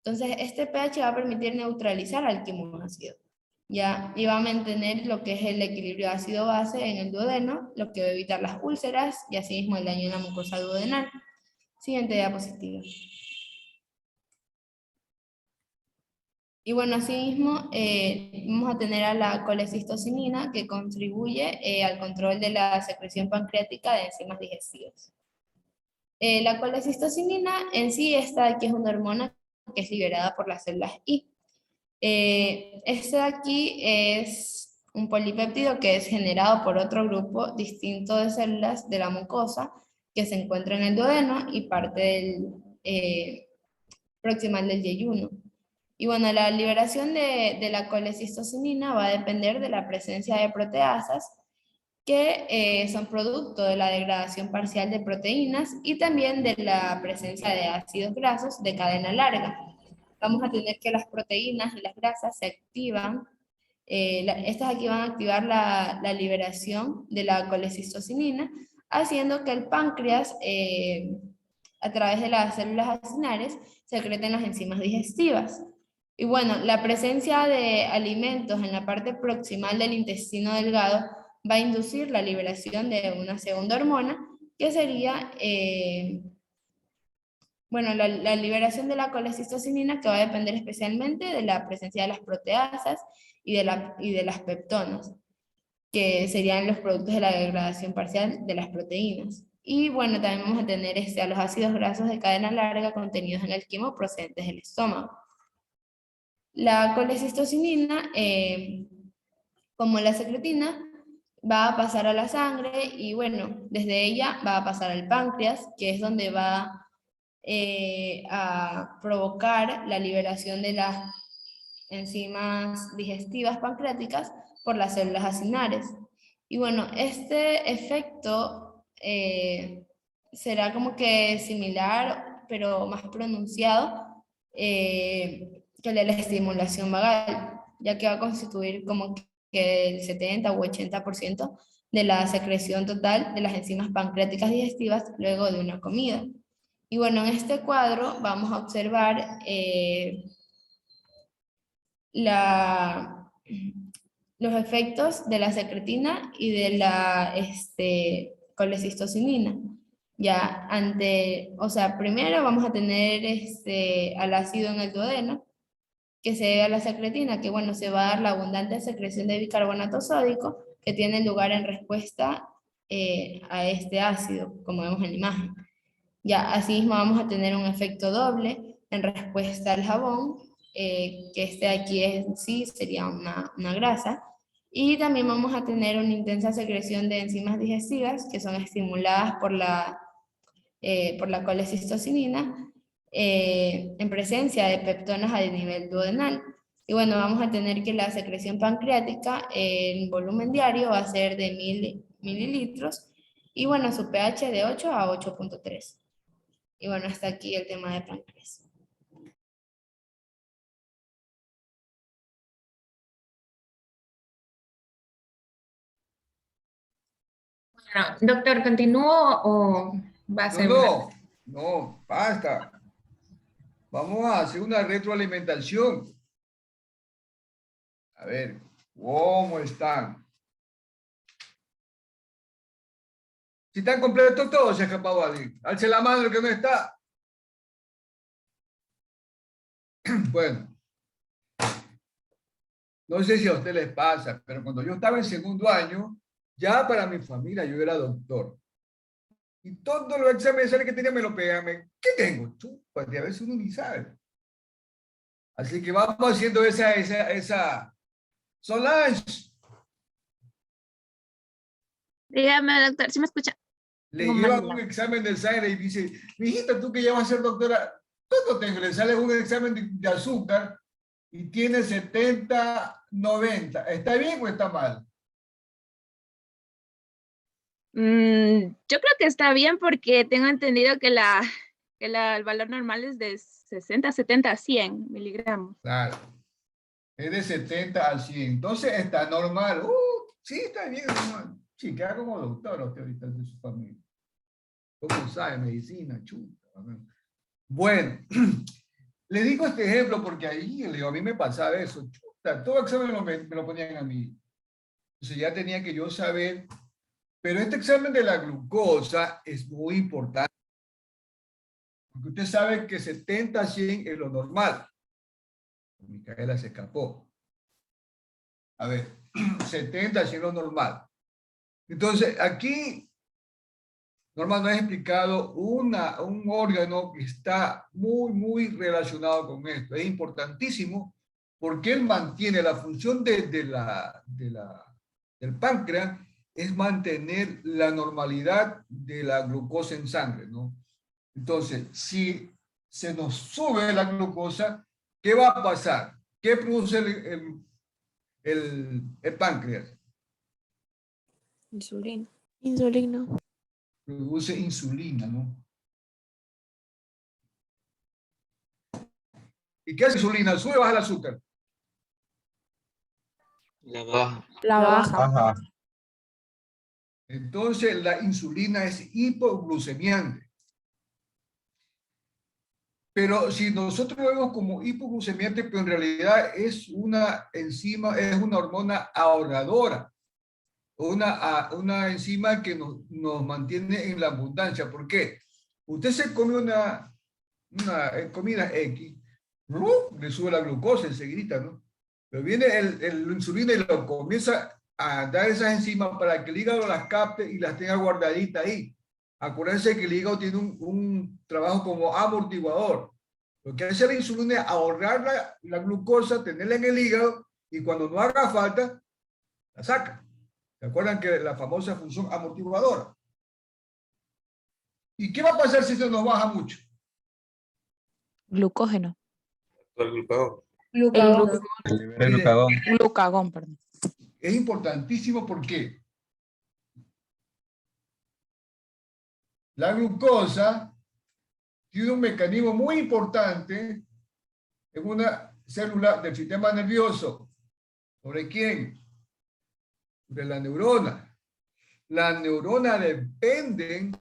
Entonces, este pH va a permitir neutralizar al quimo ácido, ¿ya? Y va a mantener lo que es el equilibrio ácido-base en el duodeno, lo que va a evitar las úlceras y asimismo el daño en la mucosa duodenal. Siguiente diapositiva. Y bueno, asimismo vamos a tener a la colecistocinina que contribuye al control de la secreción pancreática de enzimas digestivas. La colecistocinina en sí, esta aquí es una hormona que es liberada por las células I. Este de aquí es un polipéptido que es generado por otro grupo distinto de células de la mucosa que se encuentra en el duodeno y parte del proximal del yeyuno. Y bueno, la liberación de la colecistocinina va a depender de la presencia de proteasas que son producto de la degradación parcial de proteínas y también de la presencia de ácidos grasos de cadena larga. Vamos a tener que las proteínas y las grasas se activan. Estas aquí van a activar la liberación de la colecistocinina, haciendo que el páncreas, a través de las células acinares, secreten las enzimas digestivas. Y bueno, la presencia de alimentos en la parte proximal del intestino delgado va a inducir la liberación de una segunda hormona, que sería, bueno, la liberación de la colecistocinina, que va a depender especialmente de la presencia de las proteasas y de las peptonas, que serían los productos de la degradación parcial de las proteínas. Y bueno, también vamos a tener a los ácidos grasos de cadena larga contenidos en el quimo procedentes del estómago. La colecistocinina, como la secretina, va a pasar a la sangre y bueno, desde ella va a pasar al páncreas, que es donde va a provocar la liberación de las enzimas digestivas pancreáticas por las células acinares. Y bueno, este efecto será como que similar, pero más pronunciado que el de la estimulación vagal, ya que va a constituir como que el 70 u 80% de la secreción total de las enzimas pancreáticas digestivas luego de una comida. Y bueno, en este cuadro vamos a observar los efectos de la secretina y de la colecistocinina. Ya o sea, primero vamos a tener al ácido en el duodeno, que se debe a la secretina, que bueno, se va a dar la abundante secreción de bicarbonato sódico, que tiene lugar en respuesta a este ácido, como vemos en la imagen. Ya, asimismo vamos a tener un efecto doble en respuesta al jabón, que aquí en sí sería una grasa, y también vamos a tener una intensa secreción de enzimas digestivas que son estimuladas por la colecistocinina en presencia de peptonas a nivel duodenal. Y bueno, vamos a tener que la secreción pancreática en volumen diario va a ser de 1000 mililitros y bueno, su pH de 8 a 8.3. Y bueno, hasta aquí el tema de páncreas. Bueno, doctor, ¿continúo o va a ser No, basta. Vamos a hacer una retroalimentación. A ver, ¿cómo están? Si están completos todos, se ha escapado alguien. Alce la mano el que no está. Bueno, no sé si a usted les pasa, pero cuando yo estaba en segundo año, ya para mi familia yo era doctor. Y todos los exámenes que tenía me lo pegaban. ¿Qué tengo? Pues a veces uno ni sabe. Así que vamos haciendo esa Solange. Dígame, doctor, ¿sí me escucha? Le llevan un examen de sangre y dice, mijita, tú que ya vas a ser doctora, todo tengo, le sale un examen de azúcar y tiene 70, 90. ¿Está bien o está mal? Yo creo que está bien porque tengo entendido que el valor normal es de 60, 70 a 100 miligramos. Claro. Es de 70 al 100. Entonces está normal. Sí, está bien. Sí, queda como doctor usted ahorita de su familia. ¿Cómo sabe medicina? Chuta. Bueno, le digo este ejemplo porque ahí a mí me pasaba eso. Chuta, todo examen me lo ponían a mí. Entonces ya tenía que yo saber. Pero este examen de la glucosa es muy importante. Porque usted sabe que 70 a 100 es lo normal. Micaela se escapó. A ver, 70 a 100 es lo normal. Entonces, aquí, Norma nos ha explicado un órgano que está muy relacionado con esto. Es importantísimo porque él mantiene la función del páncreas, es mantener la normalidad de la glucosa en sangre, ¿no? Entonces, si se nos sube la glucosa, ¿qué va a pasar? ¿Qué produce el páncreas? Insulina. Insulina. Produce insulina, ¿no? ¿Y qué hace insulina? ¿Sube o baja el azúcar? La baja. La baja. Ajá. Entonces, la insulina es hipoglucemiante. Pero si nosotros lo vemos como hipoglucemiante, pero en realidad es una enzima, es una hormona ahorradora. Una enzima que nos mantiene en la abundancia. ¿Por qué? Usted se come una comida X, le sube la glucosa enseguida, ¿no? Pero viene el insulina y lo comienza a dar esas enzimas para que el hígado las capte y las tenga guardaditas ahí. Acuérdense que el hígado tiene un trabajo como amortiguador. Lo que hace la insulina es ahorrar la glucosa, tenerla en el hígado y cuando no haga falta, la saca. ¿Se acuerdan que la famosa función amortiguadora? ¿Y qué va a pasar si se nos baja mucho? Glucógeno. El glucagón. El glucagón. Glucagón, perdón. Es importantísimo porque la glucosa tiene un mecanismo muy importante en una célula del sistema nervioso. ¿Sobre quién? Sobre la neurona. Las neuronas dependen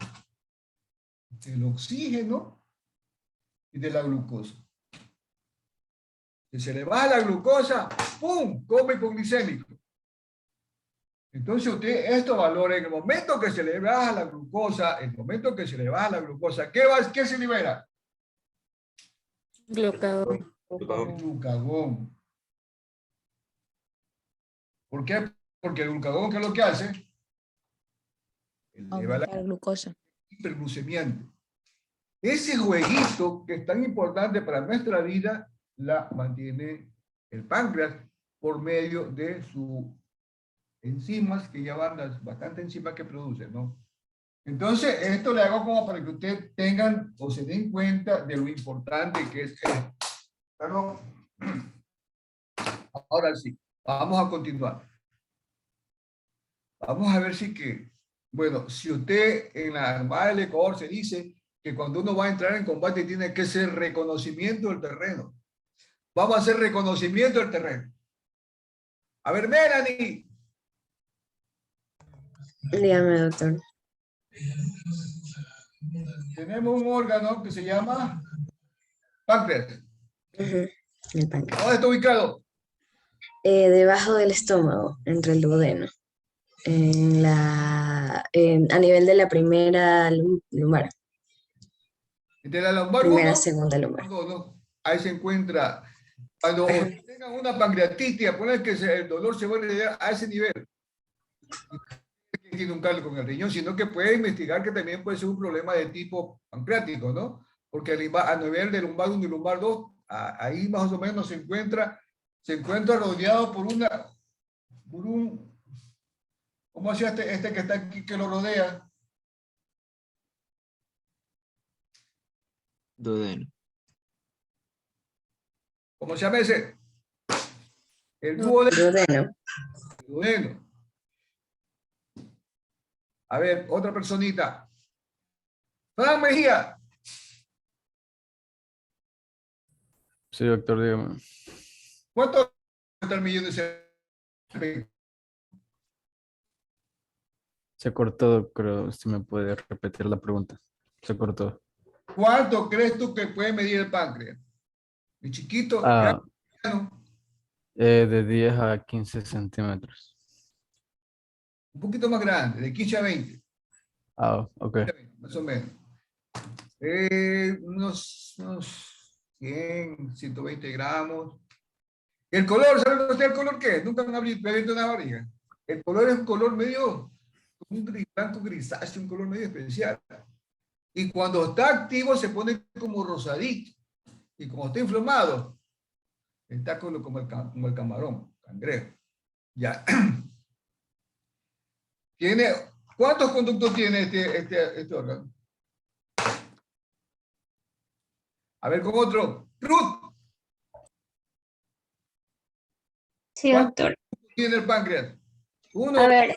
del oxígeno y de la glucosa. Si se le baja la glucosa, ¡pum!, come hipoglicémico. Entonces usted estos valores, en el momento que se le baja la glucosa, ¿qué se libera? Glucagón. Glucagón. ¿Por qué? Porque el glucagón, ¿qué es lo que hace? Eleva la glucosa. hiperglucemiante. Ese jueguito que es tan importante para nuestra vida, la mantiene el páncreas por medio de sus enzimas, que ya van bastante enzimas que producen, ¿no? Entonces, esto le hago como para que ustedes tengan o se den cuenta de lo importante que es esto. Perdón. Ahora sí, vamos a continuar. Vamos a ver bueno, si usted en la Armada del Ecuador se dice que cuando uno va a entrar en combate tiene que ser reconocimiento del terreno. Vamos a hacer reconocimiento del terreno. A ver, Melanie. Dígame, doctor. Tenemos un órgano que se llama páncreas. El páncreas. ¿Dónde está ubicado? Debajo del estómago, entre el duodeno. A nivel de la primera lumbar. De la lumbar Primera, 1, segunda lumbar. no. Ahí se encuentra. Cuando tengan una pancreatitis, acuérdense que el dolor se va a llegar a ese nivel. Tiene un cálculo con el riñón, sino que puede investigar que también puede ser un problema de tipo pancreático, ¿no? Porque a nivel de lumbar 1 y lumbar 2, ahí más o menos se encuentra rodeado por un, ¿cómo se llama este que está aquí, que lo rodea? Duodeno. ¿Cómo se llama ese? El duodeno. Duodeno. A ver, otra personita. Fran Mejía. Sí, doctor, dígame. ¿Cuánto cuesta el millón de ceros? Se cortó, creo, si me puede repetir la pregunta. Se cortó. ¿Cuánto crees tú que puede medir el páncreas? ¿De chiquito? De 10 a 15 centímetros. Un poquito más grande, de 15 a 20. Ok. Más o menos. Unos 100, 120 gramos. El color, ¿sabe usted el color qué es? Nunca han abierto una barriga. El color es un color medio, un blanco grisáceo, un color medio especial. Y cuando está activo se pone como rosadito. Y cuando está inflamado, está como el camarón, cangrejo. Ya. ¿Cuántos conductos tiene este órgano? A ver, con otro. Ruth. Sí, doctor. Tiene el páncreas? Uno. A ver,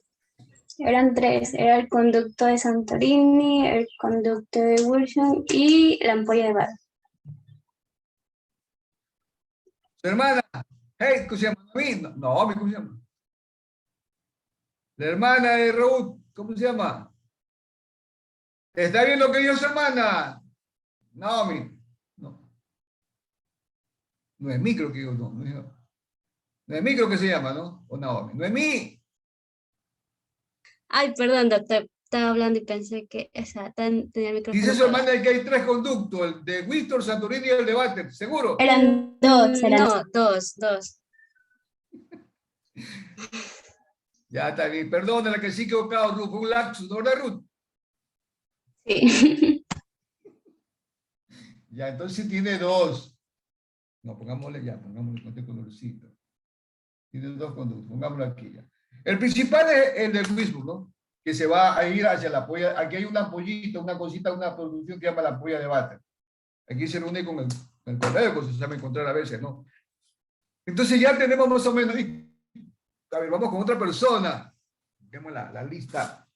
eran tres. Era el conducto de Santorini, el conducto de Wilson y la ampolla de Bada. Su hermana. Hey, ¿cómo se llama? No, ¿cómo se llama? La hermana de Raúl, ¿cómo se llama? ¿Está bien lo que dijo su hermana? Naomi. No. Noemí creo que digo, no. Noemí creo que se llama, ¿no? O Naomi. Noemí. Ay, perdón, doctor. Estaba hablando y pensé que tenía el micrófono. Dice su hermana que hay tres conductos, el de Víctor, Santorini y el de Bater, ¿seguro? Eran dos. No, dos. Ya está bien, perdónala que sí equivocado, Ruth, fue un lapsus, ¿no, verdad, Ruth? Sí. Ya, entonces tiene dos. No, pongámosle conté con Lucita. Tiene dos conductos, pongámoslo aquí ya. El principal es el de Wisburg, ¿no? Que se va a ir hacia la polla. Aquí hay una ampollita, una cosita, una producción que llama la ampolla de Bater. Aquí se reúne con el correo, pues se sabe encontrar a veces, ¿no? Entonces ya tenemos más o menos. A ver, vamos con otra persona. Vemos la lista.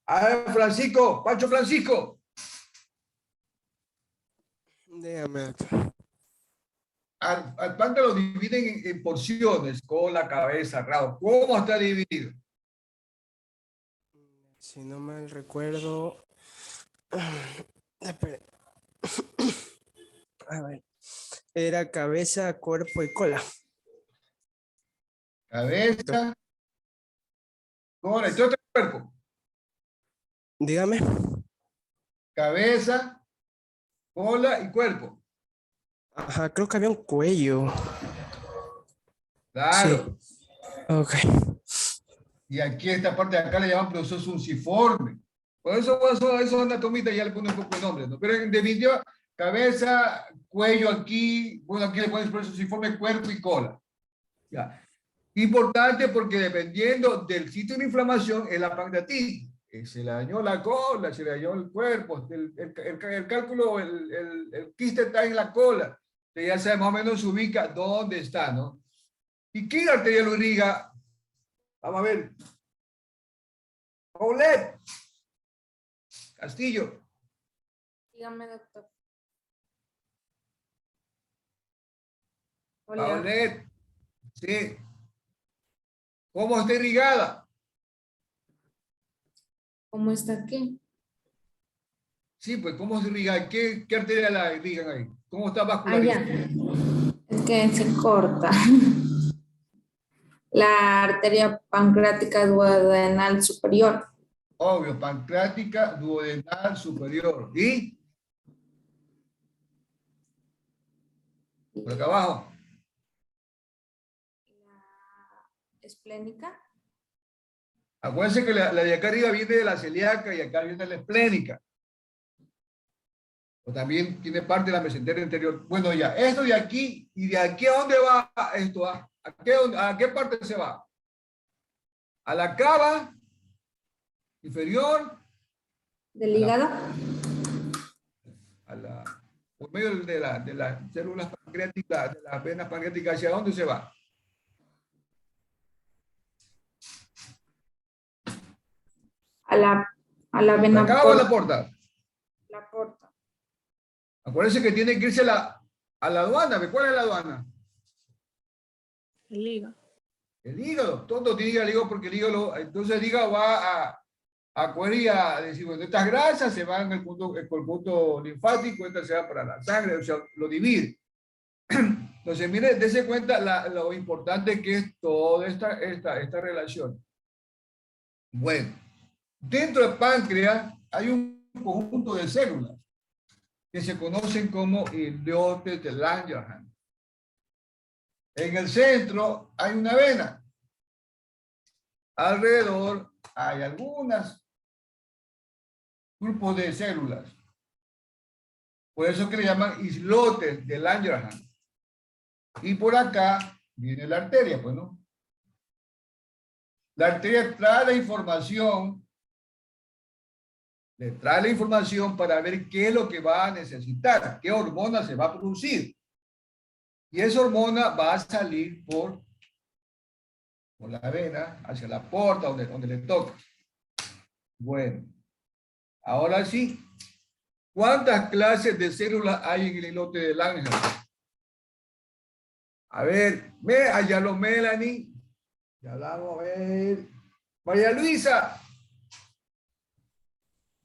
A ver, Francisco, Pancho Francisco. Dígame, doctor. Al pan te lo dividen en porciones, cola, cabeza, rabo. ¿Cómo está dividido? Si no mal recuerdo. Espera. A ver. Era cabeza, cuerpo y cola. Cabeza, cola, y todo el cuerpo. Dígame. Cabeza, cola y cuerpo. Ajá, creo que había un cuello. Claro. Sí. Ok. Y aquí esta parte de acá le llaman proceso sunciforme. Por eso esos anatomistas ya le ponen un poco de nombre, ¿no? Pero en definitiva, cabeza, cuello aquí, bueno, aquí le ponen proceso sunciforme, cuerpo y cola. Ya. Importante porque dependiendo del sitio de inflamación es la pancreatitis. Se le dañó la cola, se le dañó el cuerpo, el cálculo, el quiste está en la cola. Entonces ya sabe más o menos se ubica dónde está, ¿no? ¿Y qué arteria lo irriga? Vamos a ver. Paulette. Castillo. Dígame, doctor. Paulette. Sí. ¿Cómo está irrigada? ¿Cómo está aquí? Sí, pues ¿cómo se irriga? ¿Qué arteria la irrigan ahí? ¿Cómo está vascularizada? Es que se corta. La arteria pancreática duodenal superior. Obvio, pancreática duodenal superior. ¿Y? Por acá abajo. Esplénica. Acuérdense que la de acá arriba viene de la celíaca y acá viene de la esplénica. O también tiene parte de la mesentera interior. Bueno, ya, esto de aquí, ¿y de aquí a dónde va esto? ¿A qué parte se va? ¿A la cava inferior? ¿Del hígado? Por medio de las células pancreáticas, de las venas pancreáticas, ¿hacia dónde se va? A la vena ¿La cava o la porta? La porta. Acuérdense que tiene que irse a la aduana. ¿Cuál es la aduana? El hígado. El hígado. Todo tiene que ir al hígado porque el hígado, entonces el hígado va a coger y a decir, bueno, estas grasas se van el conducto linfático, estas se van para la sangre, o sea, lo divide. Entonces, mire, dése cuenta lo importante que es toda esta relación. Bueno, dentro del páncreas hay un conjunto de células que se conocen como islotes de Langerhans. En el centro hay una vena. Alrededor hay algunos grupos de células. Por eso que le llaman islotes de Langerhans. Y por acá viene la arteria, pues, ¿no? La arteria trae la información, le trae la información para ver qué es lo que va a necesitar, qué hormona se va a producir. Y esa hormona va a salir por por la vena hacia la porta donde le toca. Bueno, ahora sí, ¿cuántas clases de células hay en el islote de Langham? A ver, allá lo Melanie. Ya vamos a ver. María Luisa.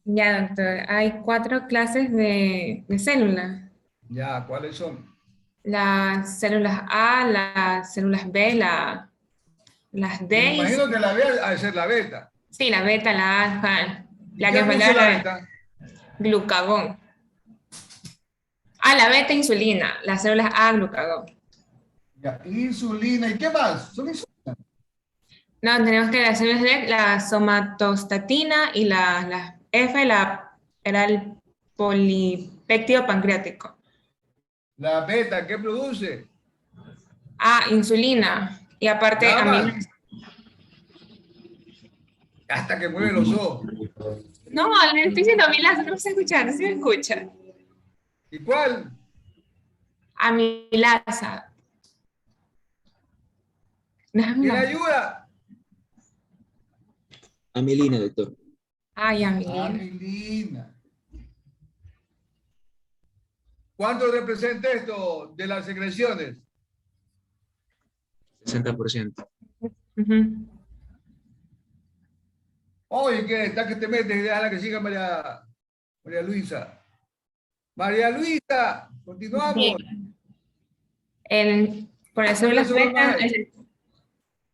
Ya, doctor. Hay 4 clases de células. Ya, ¿cuáles son? Las células A, las células B, las D. Me imagino que la B ha de ser la beta. Sí, la beta, la alfa. La ¿Qué que produce falta la la beta? glucagón. Ah, la beta insulina. Las células A, glucagón. Ya, insulina. ¿Y qué más? ¿Son insulina? No, tenemos que las células D, la somatostatina y la F, era el polipéptido pancreático. La beta, ¿qué produce? Ah, insulina. Y aparte, Nada a más. mí. Hasta que mueve los ojos. No, le estoy diciendo amilasa, no se escucha, no se escucha. ¿Y cuál? Amilasa. ¿Quién ayuda? Amilina, doctor. Ay, amilina. Amilina. ¿Cuánto representa esto de las secreciones? 60%. Oye, ¿qué? Está que te metes y déjala que siga María Luisa. María Luisa, continuamos. Por las células beta. más?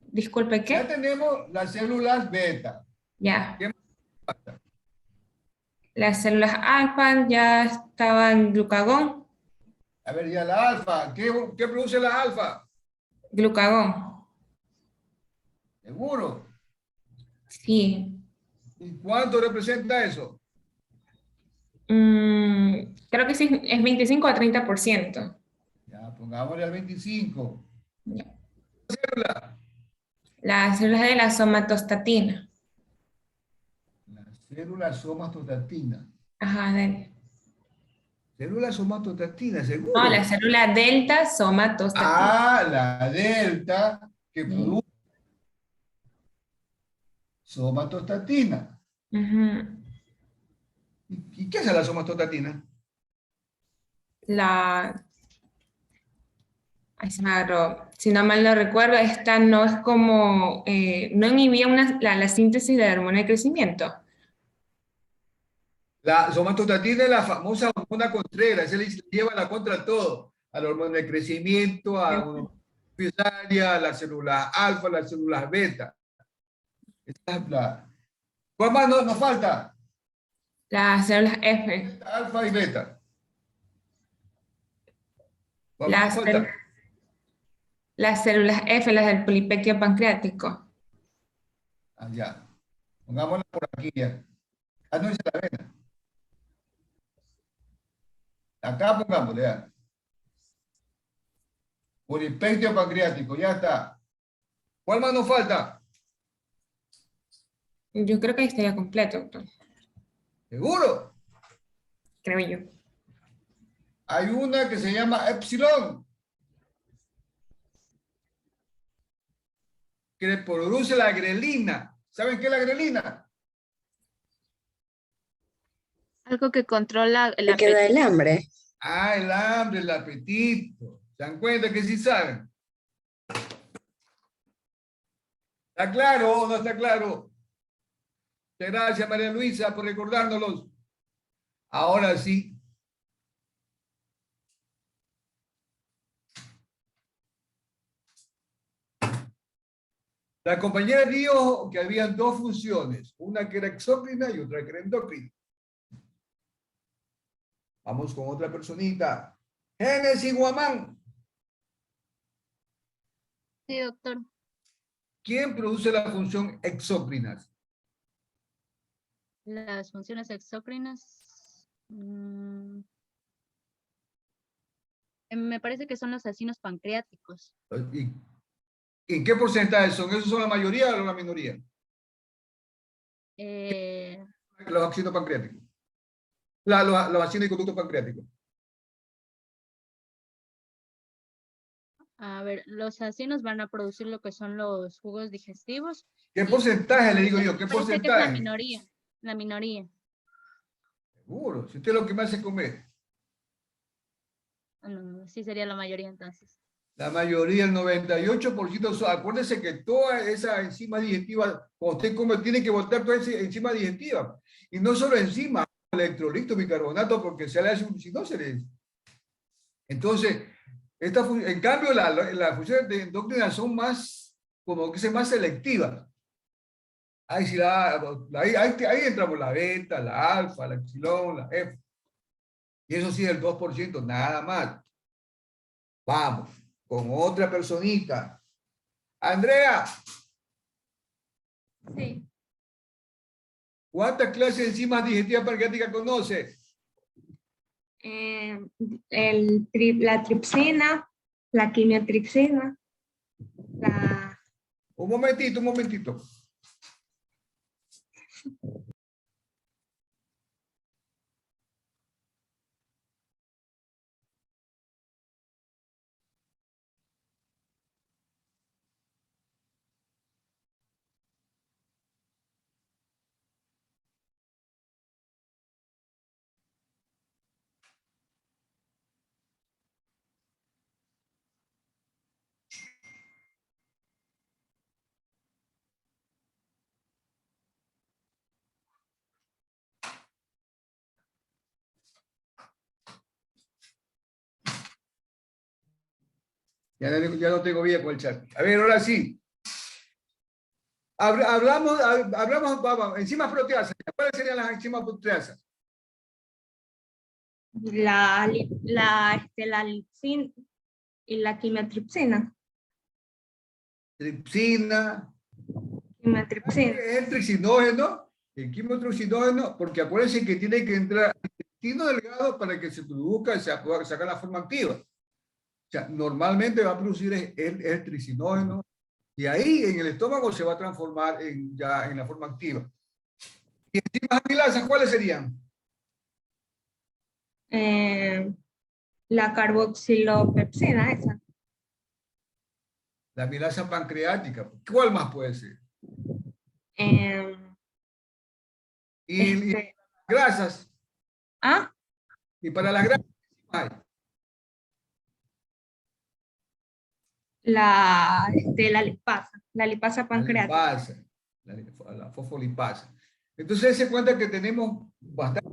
Disculpe, ¿qué? Ya tenemos las células beta. Ya. ¿Qué más falta? Las células alfa ya estaban glucagón. A ver, ya la alfa. ¿Qué produce la alfa? Glucagón. ¿Seguro? Sí. ¿Y cuánto representa eso? Creo que sí, es 25 a 30%. Ya, pongámosle al 25. Ya. Célula. Las células de la somatostatina. La célula somatostatina. Ajá, dale. Célula somatostatina, seguro. No, la célula delta somatostatina. Ah, la delta que produce somatostatina. ¿Y qué es la somatostatina? Ay, se me agarró. Si no mal no recuerdo, esta no es como, no inhibía la síntesis de la hormona de crecimiento. La somatostatina es la famosa hormona contrera, se le lleva la contra a todo, a la hormona de crecimiento, a la hormona primaria, a las células alfa, a las células beta. ¿Cuál más nos falta? Las células F. Alfa y beta. ¿Cuál más nos falta? Las células F, las del polipéptido pancreático. Ah, ya. Pongámosla por aquí ya. Ah, no, esa es la vena. Acá pongámosle ya. Polipéptido pancreático, ya está. ¿Cuál más nos falta? Yo creo que ahí estaría completo, doctor. ¿Seguro? Creo yo. Hay una que se llama epsilon, que produce la grelina. ¿Saben qué es la grelina? Algo que controla el Me queda el apetito. hambre. Ah, el hambre, el apetito. ¿Se dan cuenta que sí saben? ¿Está claro o no está claro? Muchas gracias, María Luisa, por recordárnoslos. Ahora sí. La compañera dijo que habían dos funciones, una que era exócrina y otra que era endocrina. Vamos con otra personita. Génesis Guamán. Sí, doctor. ¿Quién produce la función exócrinas? Las funciones exócrinas. Me parece que son los acinos pancreáticos. ¿Y en qué porcentaje son? ¿Esos son la mayoría o la minoría? Los acinos pancreáticos. Los acinos y conductos pancreáticos. A ver, los acinos van a producir lo que son los jugos digestivos. ¿Qué porcentaje le digo yo? ¿Qué Parece que es la porcentaje? minoría. La minoría. Seguro, si usted es lo que me hace comer. No, sí sería la mayoría entonces. La mayoría, el 98%, acuérdese que toda esa enzima digestiva, cuando usted come, tiene que botar toda esa enzima digestiva. Y no solo enzima, electrolito, bicarbonato, porque se le hace si no se le. Entonces, en cambio, las funciones endócrinas son más, como que se más selectivas. Ahí, sí ahí entramos la beta, la alfa, la epsilon, la F. Y eso sí, el 2%, nada más. Vamos, con otra personita. Andrea. Sí. ¿Cuántas clases de enzimas digestivas pancreáticas conoce? La tripsina, la quimiotripsina, Un momentito. Ya no tengo vida con el chat. A ver, ahora sí. Hablamos, vamos, enzimas proteasas. ¿Cuáles serían las enzimas proteasas? la lipsina y la quimiotripsina. Tripsina. Quimiotripsina. Es el tricinógeno, el quimiotripsinógeno, porque acuérdense que tiene que entrar al intestino delgado para que se produzca y se pueda sacar la forma activa. O sea, normalmente va a producir el tricinógeno y ahí en el estómago se va a transformar ya en la forma activa. ¿Y enzimas amilasas cuáles serían? La carboxilopepsina, esa. La amilasa pancreática. ¿Cuál más puede ser? Y las grasas. ¿Ah? Y para las grasas, ¿qué hay? La lipasa pancreática. La fosfolipasa. Entonces se cuenta que tenemos bastante,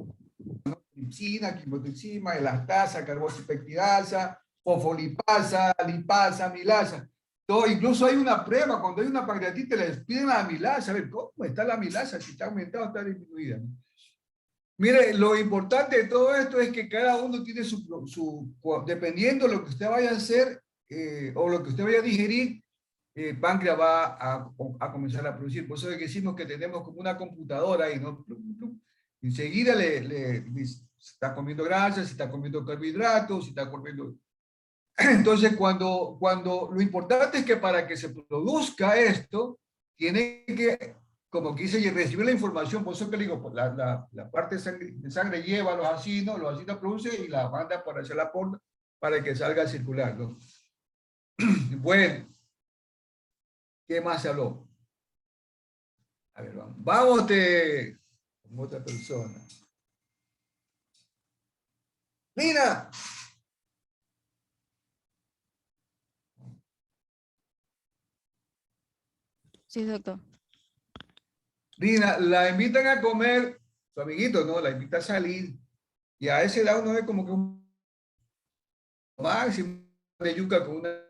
¿no? Tripsina, quimotripsina, elastasa, carboxipeptidasa, fosfolipasa, lipasa, amilasa. Incluso hay una prueba, cuando hay una pancreatitis les piden la amilasa, a ver cómo está la amilasa, si está aumentada o está disminuida, ¿no? Mire, lo importante de todo esto es que cada uno tiene dependiendo de lo que usted vaya a hacer o lo que usted vaya a digerir, el páncreas va a comenzar a producir. Por eso es que decimos que tenemos como una computadora ahí, ¿no? Enseguida le dice si está comiendo grasas, si está comiendo carbohidratos, si está comiendo... Entonces, cuando lo importante es que para que se produzca esto, tiene que, como quise recibir la información, por eso que le digo, la parte de sangre lleva los acinos produce y la manda para hacer la porta para que salga a circular, ¿no? Bueno, ¿qué más se habló? A ver, vamos con otra persona. Lina. Sí, doctor. Lina, la invitan a comer, su amiguito, ¿no? La invita a salir y a ese lado uno ve como que un máximo de yuca con una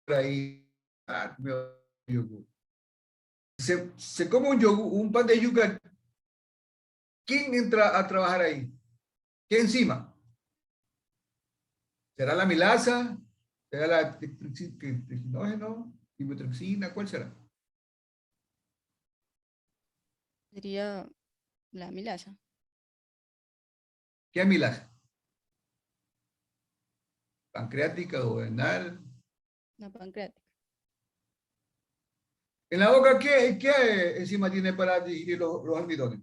ahí. Se come un pan de yuca. ¿Quién entra a trabajar ahí? ¿Qué enzima? ¿Será la amilasa? ¿Será la tricinógeno? ¿Quimiotripsina? ¿Cuál será? Sería la amilasa. ¿Qué amilasa? ¿Pancreática, duodenal? La pancreática. ¿En la boca qué enzima tiene para digerir los almidones?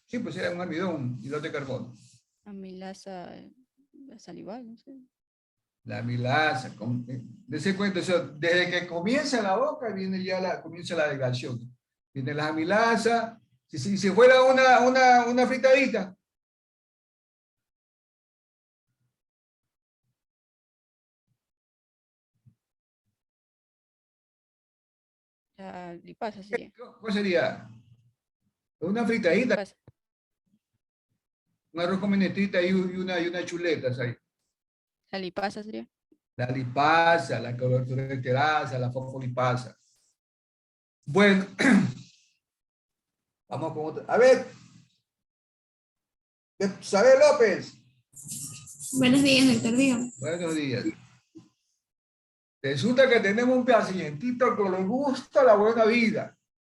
Sí, pues era un almidón, hidrato de carbono. Amilasa salival, no sé. La amilasa. Dese cuenta, desde que comienza la boca viene ya comienza la degradación. Viene la amilasa. Si fuera una fritadita. La lipasa sería. ¿Cuál sería? Una fritadita. Lipasa. Un arroz con menetrita y una chuletas ahí. La lipasa sería. La lipasa, la coloreterasa, la fosfolipasa. Bueno, vamos con otra. A ver, Isabel López. Buenos días, doctor Díaz. Buenos días. Resulta que tenemos un pacientito que le gusta la buena vida.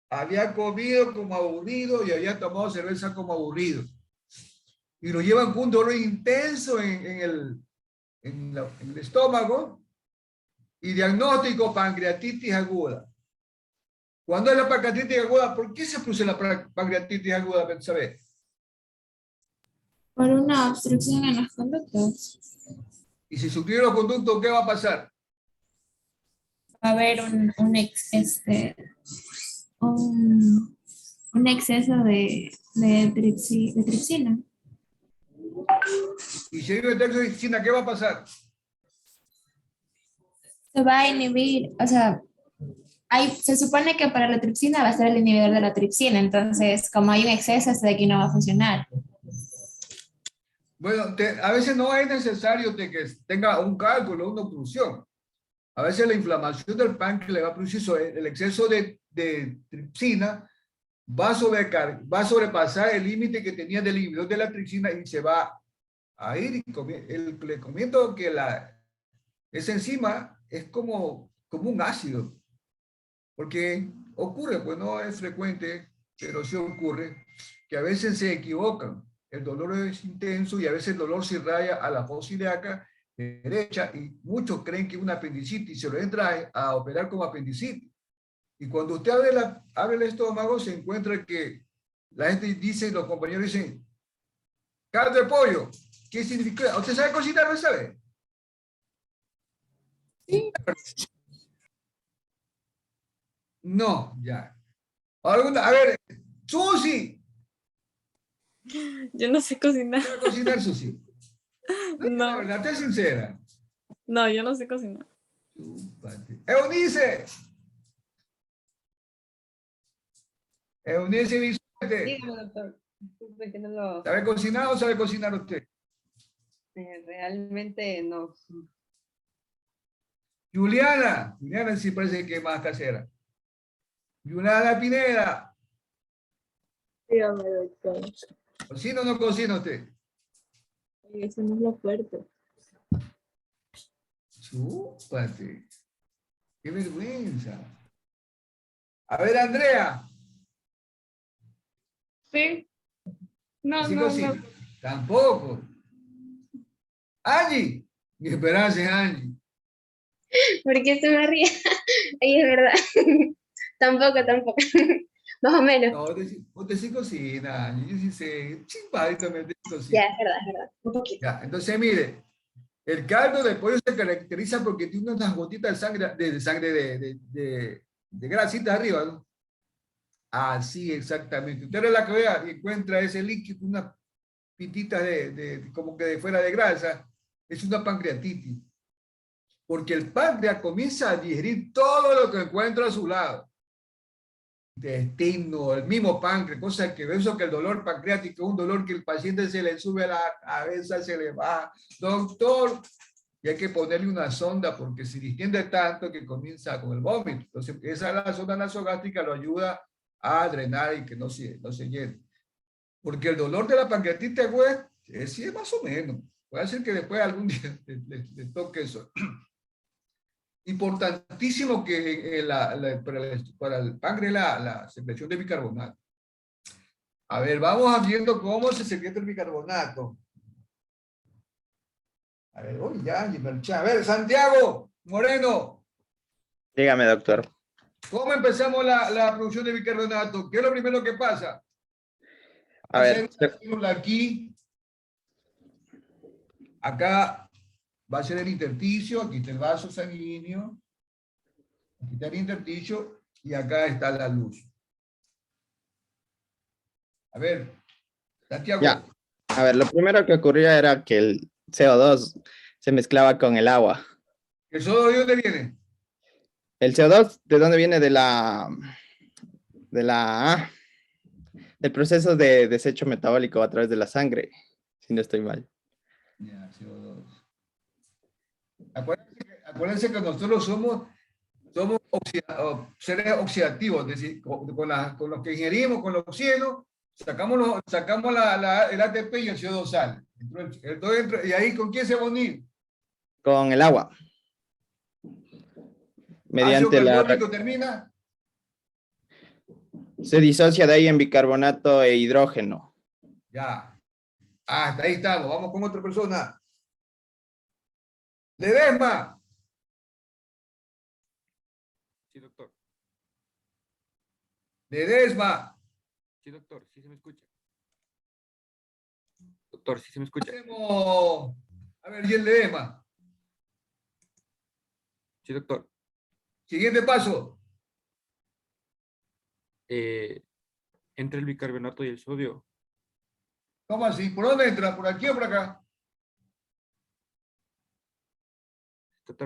Había comido como aburrido y había tomado cerveza como aburrido. Y lo llevan con un dolor intenso en el estómago y diagnóstico pancreatitis aguda. ¿Cuándo es la pancreatitis aguda? ¿Por qué se produce la pancreatitis aguda? ¿Sabes? Por una obstrucción en los conductos. Y si suceden los conductos, ¿qué va a pasar? Va a haber un exceso de tripsina. Y si hay un exceso de tripsina, ¿qué va a pasar? Se va a inhibir, o sea, se supone que para la tripsina va a ser el inhibidor de la tripsina, entonces como hay un exceso, de aquí no va a funcionar. Bueno, a veces no es necesario que tenga un cálculo, una obstrucción. A veces la inflamación del páncreas le va a producir el exceso de tripsina, va a sobrepasar el límite que tenía del inhibidor de la tripsina y se va a ir. Le comento que esa enzima es como un ácido, porque ocurre, pues no es frecuente, pero sí ocurre, que a veces se equivocan. El dolor es intenso y a veces el dolor se irradia a la fosa ilíaca derecha y muchos creen que es una apendicitis y se lo entra a operar como apendicitis. Y cuando usted abre el estómago se encuentra que la gente dice, los compañeros dicen, caldo de pollo. ¿Qué significa? ¿Usted sabe cocinar, no sabe? Sí. No, ya. A ver, Susi. Yo no sé cocinar. ¿Sabe cocinar, Susi? No. La verdad, te sincera. No, yo no sé cocinar. Eunice. Eunice Vicente. Dígame, doctor. Disculpe que no lo... ¿Sabe cocinar o sabe cocinar usted? Realmente no. Juliana sí parece que es más casera. Juliana Pineda. Dígame, doctor. ¿Cocina o no cocina usted? Eso no es lo fuerte. Chúpate. Qué vergüenza. A ver, Andrea. Sí. No, ¿Sí no, cocina? no. Tampoco. Angie. Mi esperanza es Angie. ¿Por qué se me ríe? Ay, es verdad. Tampoco. Más o menos. No, usted sí cocina, Angie. Yo sí sé. Chimpadito me cocina. Ya, es verdad. Un poquito. Ya, entonces, mire. El caldo de pollo se caracteriza porque tiene unas gotitas de sangre de grasita arriba, ¿no? Así exactamente. Usted la que vea y encuentra ese líquido, unas pititas como que de fuera de grasa, es una pancreatitis. Porque el páncreas comienza a digerir todo lo que encuentra a su lado. Intestino, el mismo páncreas, cosa que eso que el dolor pancreático es un dolor que el paciente se le sube a la cabeza, se le baja. Doctor, y hay que ponerle una sonda porque se distiende tanto que comienza con el vómito. Entonces, la sonda nasogástrica lo ayuda a drenar y que no se llene. Porque el dolor de la pancreatitis aguda sí es más o menos. Puede ser que después algún día le toque eso. Importantísimo que para el páncreas la secreción de bicarbonato. A ver, vamos viendo cómo se secreta el bicarbonato. A ver, a ver, Santiago Moreno. Dígame, doctor. ¿Cómo empezamos la producción de bicarbonato? ¿Qué es lo primero que pasa? A ver. Aquí, acá va a ser el intersticio, aquí está el vaso sanguíneo, aquí está el intersticio y acá está la luz. A ver, Santiago. Ya. A ver, lo primero que ocurría era que el CO2 se mezclaba con el agua. ¿El sodio de dónde viene? ¿El CO2 de dónde viene? Del proceso de desecho metabólico a través de la sangre, si no estoy mal. Ya, CO2. Acuérdense que nosotros somos seres oxidativos, es decir, con los que ingerimos, con el oxígeno, sacamos el ATP y el CO2 sale. ¿Y ahí con quién se va a unir? Con el agua. Mediante Ácido la... carbónico termina. Se disocia de ahí en bicarbonato e hidrógeno. Ya. Hasta ahí estamos. Vamos con otra persona. Ledesma. Sí, doctor. Ledesma. Sí, doctor, sí se me escucha. Doctor, sí se me escucha. A ver, y el Ledesma. Sí, doctor. Siguiente paso. Entre el bicarbonato y el sodio. ¿Cómo así? ¿Por dónde entra? ¿Por aquí o por acá? Se está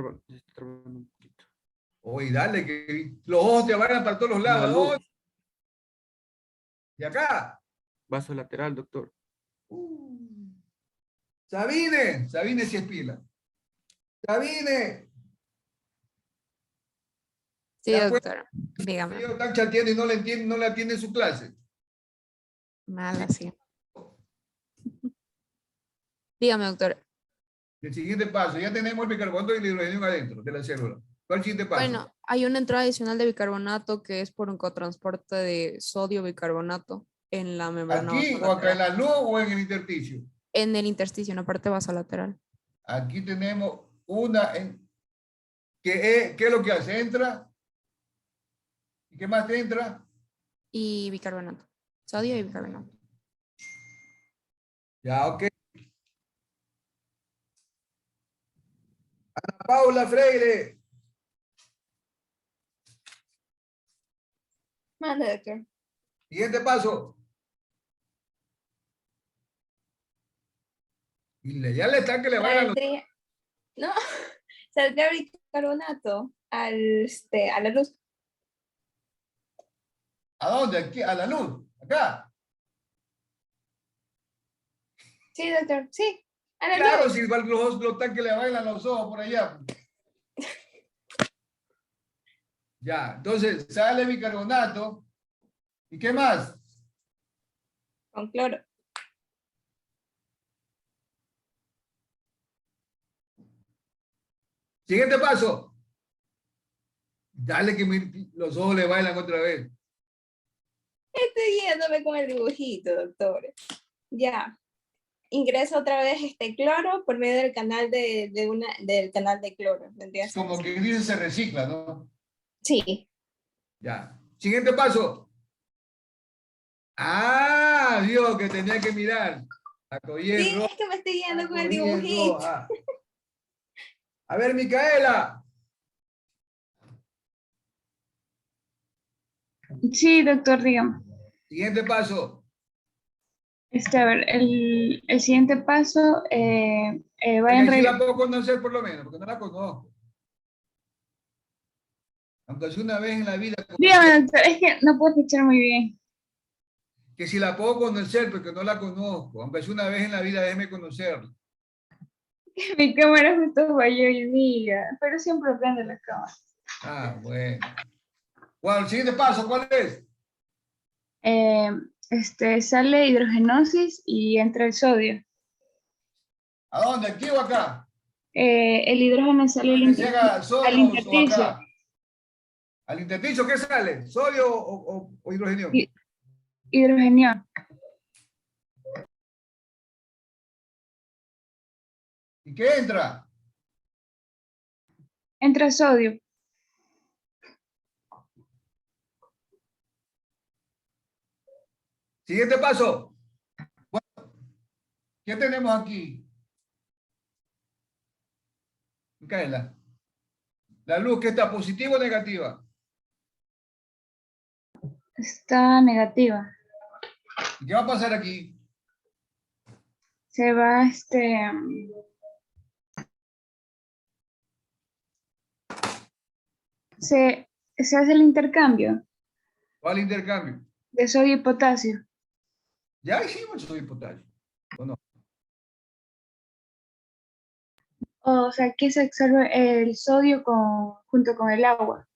trabando un poquito. Oye, dale, que los ojos te vayan para todos los lados. ¿No? ¿Y acá? Vaso lateral, doctor. Sabine si es pila. Sabine. Sí, doctora. Dígame. Están chateando y no le atiende su clase. Mala, sí. Dígame, doctora. El siguiente paso, ya tenemos el bicarbonato y el hidrógeno adentro de la célula. ¿Cuál es el siguiente paso? Bueno, hay una entrada adicional de bicarbonato que es por un cotransporte de sodio-bicarbonato en la membrana ¿Aquí o acá en la luz o en el intersticio? En el intersticio, en la parte basolateral. Aquí tenemos una, ¿qué es lo que hace? Entra. ¿Y qué más te entra? Y bicarbonato. Sodio y bicarbonato. Ya, ok. Ana Paula Freire. Mande, doctor. Siguiente paso. Y ya le están que le vayan los... No, saldría bicarbonato a la luz. ¿A dónde? Aquí, a la luz. Acá. Sí, doctor. Sí. A la Claro, luz. si los están que le bailan los ojos por allá. Ya, entonces sale bicarbonato. ¿Y qué más? Con cloro. Siguiente paso. Dale que los ojos le bailan otra vez. Estoy guiándome con el dibujito, doctor. Ya. Ingresa otra vez este cloro por medio del canal del canal de cloro. Como que dice se recicla, ¿no? Sí. Ya. Siguiente paso. Ah, vio que tenía que mirar. Sí, es que me estoy guiando con el dibujito. A ver, Micaela. Sí, doctor, dígame. Siguiente paso. A ver, el siguiente paso va en Sí la puedo conocer por lo menos, porque no la conozco. Aunque sea una vez en la vida. Dígame, doctor, es que no puedo escuchar muy bien. Que si la puedo conocer, porque no la conozco. Aunque sea una vez en la vida, déjeme conocerla. Mi cámara justo falló hoy día, pero siempre prende la cámara. Ah, bueno. Bueno, el siguiente paso, ¿cuál es? Sale hidrogenosis y entra el sodio. ¿A dónde? ¿Aquí o acá? El hidrógeno sale al intersticio. ¿Al intersticio qué sale? ¿Sodio o hidrógeno? Hidrogenión. ¿Y qué entra? Entra sodio. Siguiente paso. Bueno, ¿qué tenemos aquí? Micaela. La luz, ¿qué está? ¿Positiva o negativa? Está negativa. ¿Y qué va a pasar aquí? Se va, se hace el intercambio ¿Cuál intercambio? de sodio y potasio. Ya hicimos el sodio y potasio. ¿O no? O sea, que se absorbe el sodio junto con el agua.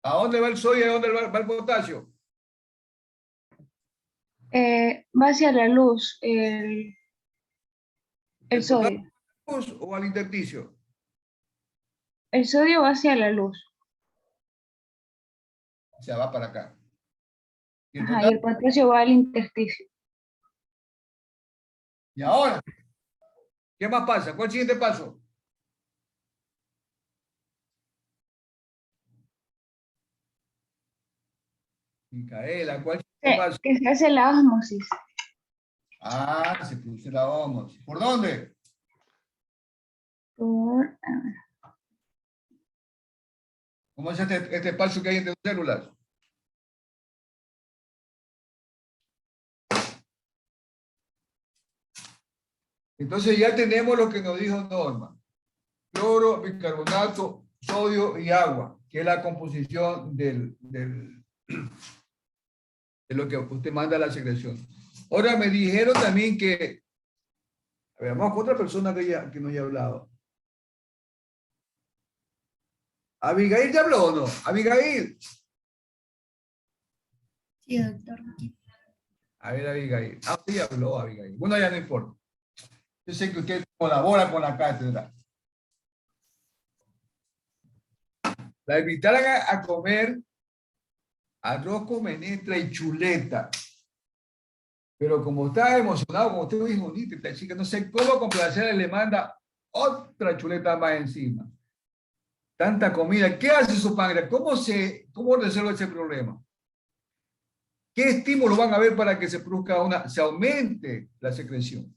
¿A dónde va el sodio y a dónde va el potasio? Va hacia la luz, el sodio. ¿Luz o al intersticio? El sodio va hacia la luz. O sea, va para acá. ¿Y el Ajá, y el potasio va al intersticio. ¿Y ahora? ¿Qué más pasa? ¿Cuál es el siguiente paso? Micaela, ¿cuál es el siguiente paso? Que se hace la ósmosis. Ah, se produce la ósmosis. ¿Por dónde? Por, ¿Cómo es este espacio que hay entre células? Entonces ya tenemos lo que nos dijo Norma. Cloro, bicarbonato, sodio y agua, que es la composición de lo que usted manda a la secreción. Ahora me dijeron también que, a ver, vamos con otra persona que no haya hablado. ¿Abigail ya habló o no? Abigail. Sí, doctor. A ver, Abigail. Ah, sí habló Abigail. Bueno, ya no importa. Yo sé que usted colabora con la cátedra. La invitaron a comer arroz con menestra y chuleta. Pero como está emocionado, como usted dijo, bonita esta chica, no sé cómo complacerle, le manda otra chuleta más encima. Tanta comida. ¿Qué hace su páncreas? ¿Cómo resuelve ese problema? ¿Qué estímulo van a ver para que se produzca se aumente la secreción?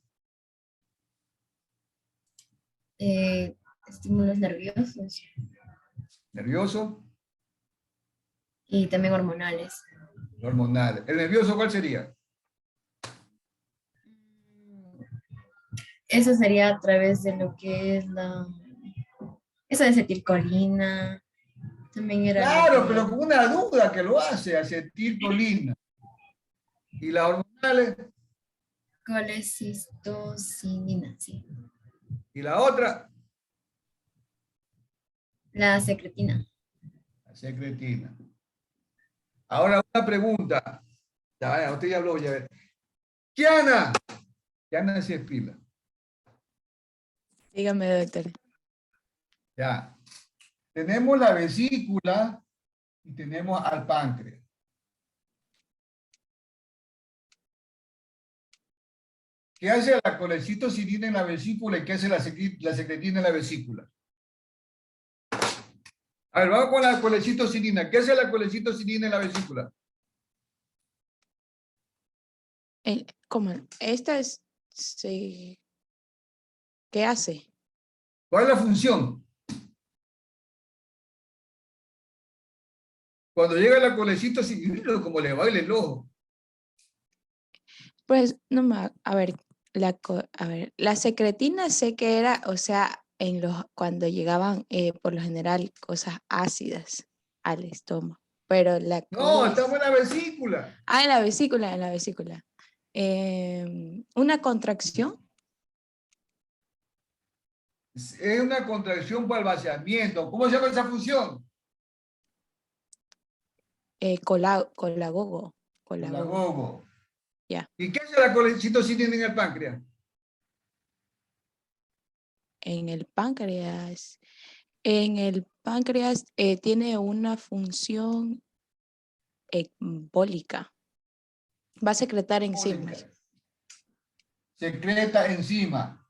Estímulos nerviosos ¿Nervioso? y también hormonales. Hormonal. ¿El nervioso cuál sería? Eso sería a través de lo que es esa de acetilcolina. También era Claro, pero con una duda que lo hace, acetilcolina. ¿Y las hormonales? Colecistocinina, sí. ¿Y la otra? La secretina. La secretina. Ahora una pregunta. Ya, usted ya habló, ya. Kiana. Kiana se pila. Dígame, doctor. Ya. Tenemos la vesícula y tenemos al páncreas. ¿Qué hace la colecistocinina en la vesícula y qué hace la secretina en la vesícula? A ver, vamos con la colecistocinina. ¿Qué hace la colecistocinina en la vesícula? ¿Cómo? Esta es... Sí. ¿Qué hace? ¿Cuál es la función? Cuando llega la colecistocinina, como le baila el ojo. Pues, no me... A ver, la secretina sé que era, o sea, cuando llegaban, por lo general, cosas ácidas al estómago. Pero No, estamos en la vesícula. Ah, en la vesícula, en la vesícula. ¿Una contracción? Es una contracción para el vaciamiento. ¿Cómo se llama esa función? Colagogo. Colagogo. Ya. ¿Y qué hace la colecistocinina en el páncreas? En el páncreas. Tiene una función embólica. Va a secretar enzimas. Secreta enzima.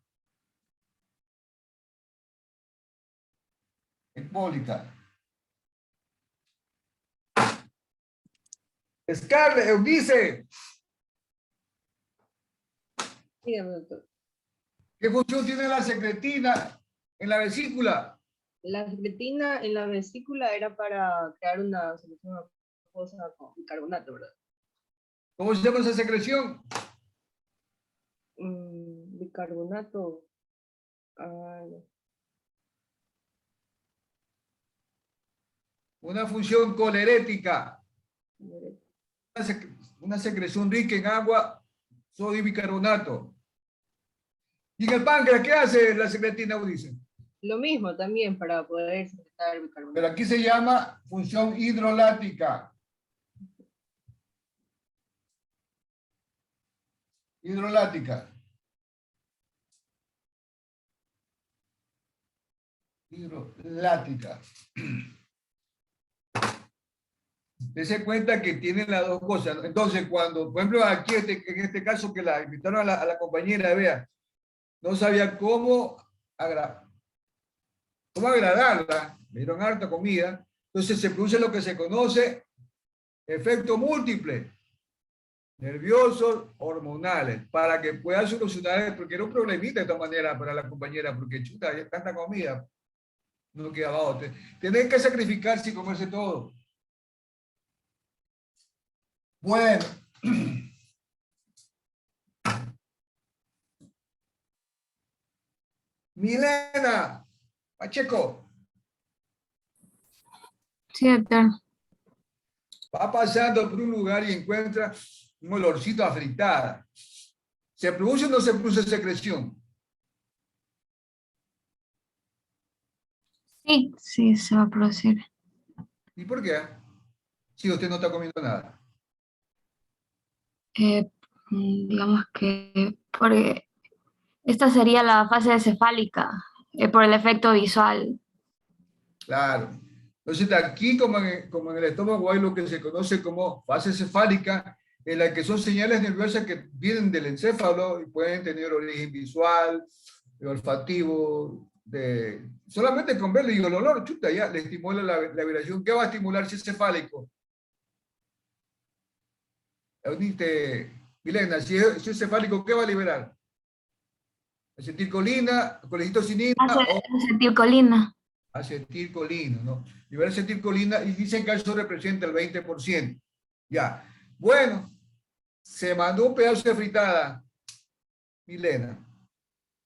Embólica. Scarlett, Eunice. Dígame, doctor. ¿Qué función tiene la secretina en la vesícula? La secretina en la vesícula era para crear una solución acuosa con bicarbonato, ¿verdad? ¿Cómo se llama esa secreción? Bicarbonato. Una función colerética. Una secreción rica en agua, sodio y bicarbonato. ¿Y en el páncreas qué hace la secretina, dice? Lo mismo también para poder secretar el bicarbonato. Pero aquí se llama función hidrolática. Hidrolática. Hidrolática. Dese cuenta que tienen las dos cosas, ¿no? Entonces, cuando, por ejemplo, aquí en este caso que la invitaron a la compañera, vea, no sabía cómo agradarla, me dieron harta comida, entonces se produce lo que se conoce efecto múltiple, nerviosos, hormonales, para que pueda solucionar, porque era un problemita de esta manera para la compañera, porque chuta, ya tanta comida, no quedaba otra. Tienen que sacrificarse y comerse todo. Bueno. Milena Pacheco. Sí, doctor. Va pasando por un lugar y encuentra un olorcito a fritada. ¿Se produce o no se produce secreción? Sí, sí, se va a producir. ¿Y por qué? Si usted no está comiendo nada. Digamos que porque esta sería la fase cefálica, por el efecto visual. Claro. Entonces, aquí, como en el estómago, hay lo que se conoce como fase cefálica, en la que son señales nerviosas que vienen del encéfalo y pueden tener origen visual, olfativo, solamente con verlo y el olor, chuta, ya le estimula la vibración. ¿Qué va a estimular si es cefálico? Milena, si es cefálico, ¿qué va a liberar? Acetilcolina, colecinina o Acetilcolina. acetilcolina, ¿no? Libera acetilcolina y dicen que eso representa el 20%. Ya. Bueno, se mandó un pedazo de fritada, Milena.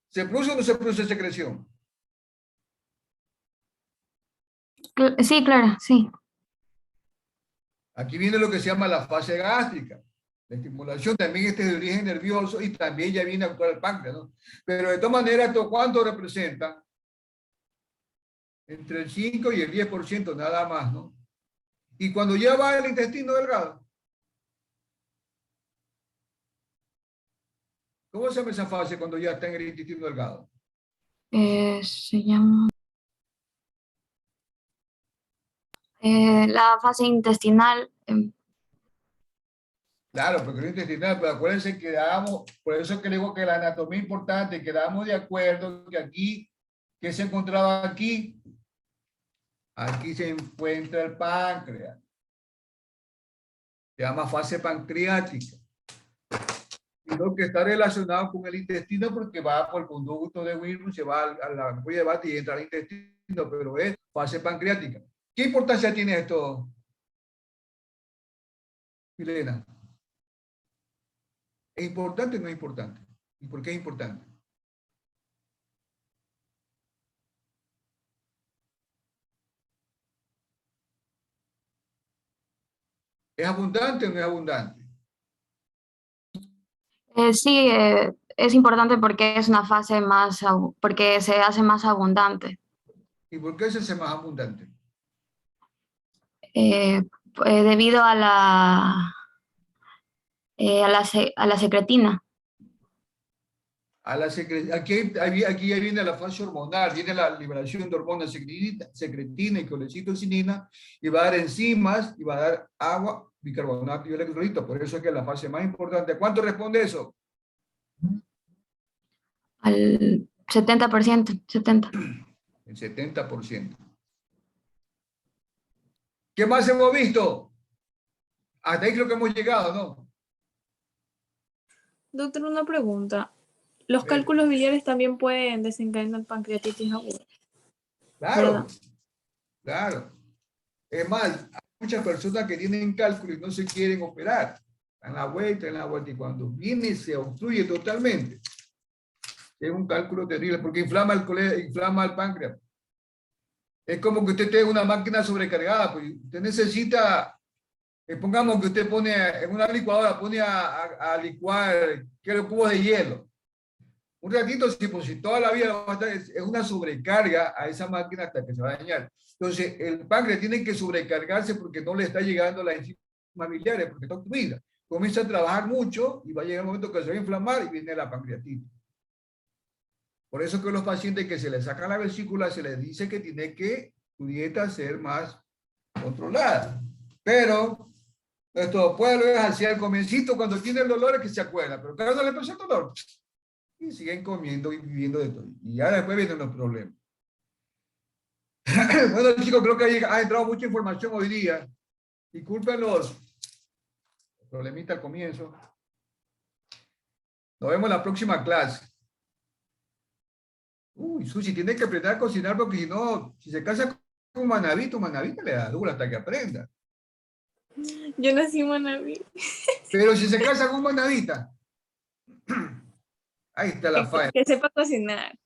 ¿Se produce o no se produce secreción? Sí, claro, sí. Aquí viene lo que se llama la fase gástrica. La estimulación también es de origen nervioso y también ya viene a actuar el páncreas, ¿no? Pero de todas maneras, ¿esto cuánto representa? Entre el 5 y el 10% nada más, ¿no? Y cuando ya va el intestino delgado, ¿cómo se llama esa fase cuando ya está en el intestino delgado? Se llama la fase intestinal. Claro, porque el intestinal, pero acuérdense que quedamos, por eso que le digo que la anatomía es importante, quedamos de acuerdo que aquí, ¿qué se encontraba aquí? Aquí se encuentra el páncreas. Se llama fase pancreática. Y lo que está relacionado con el intestino porque va por el conducto de Wilson, se va a la ampolla de Bati y entra al intestino, pero es fase pancreática. ¿Qué importancia tiene esto, Milena? ¿Es importante o no es importante? ¿Y por qué es importante? ¿Es abundante o no es abundante? Sí, es importante porque es una fase más, porque se hace más abundante. ¿Y por qué se hace más abundante? Debido a la secretina. Aquí ya viene la fase hormonal, viene la liberación de hormonas secretina y colecitocinina, y va a dar enzimas, y va a dar agua, bicarbonato y electrolito. Por eso es que es la fase más importante. ¿Cuánto responde eso? Al 70%, 70%. El 70%. ¿Qué más hemos visto? Hasta ahí creo que hemos llegado, ¿no? Doctor, una pregunta. Los cálculos biliares también pueden desencadenar pancreatitis aguda. Claro, ¿Verdad? claro. Es más, hay muchas personas que tienen cálculo y no se quieren operar. En la vuelta, y cuando viene se obstruye totalmente. Es un cálculo terrible porque inflama el páncreas. Es como que usted tenga una máquina sobrecargada, pues usted necesita, pongamos que usted pone en una licuadora, pone a licuar cubos de hielo. Un ratito, sí, pues si toda la vida va a estar, es una sobrecarga a esa máquina hasta que se va a dañar. Entonces, el páncreas tiene que sobrecargarse porque no le está llegando la enzima biliares, porque está obstruida. Comienza a trabajar mucho y va a llegar el momento que se va a inflamar y viene la pancreatitis. Por eso que los pacientes que se les saca la vesícula se les dice que tiene que su dieta ser más controlada. Pero nuestro pueblo es así al comiencito, cuando tiene el dolor es que se acuerda, pero cuando le pasa el dolor y siguen comiendo y viviendo de todo. Y ya después vienen los problemas. Bueno, chicos, creo que ha entrado mucha información hoy día. Disculpen los problemitas al comienzo. Nos vemos en la próxima clase. Uy, Susi, tiene que aprender a cocinar porque si no, si se casa con Manaví, tu Manaví le da duro hasta que aprenda. Yo nací en Manaví. Pero si se casa con Manavita, ahí está la falla. Que sepa cocinar.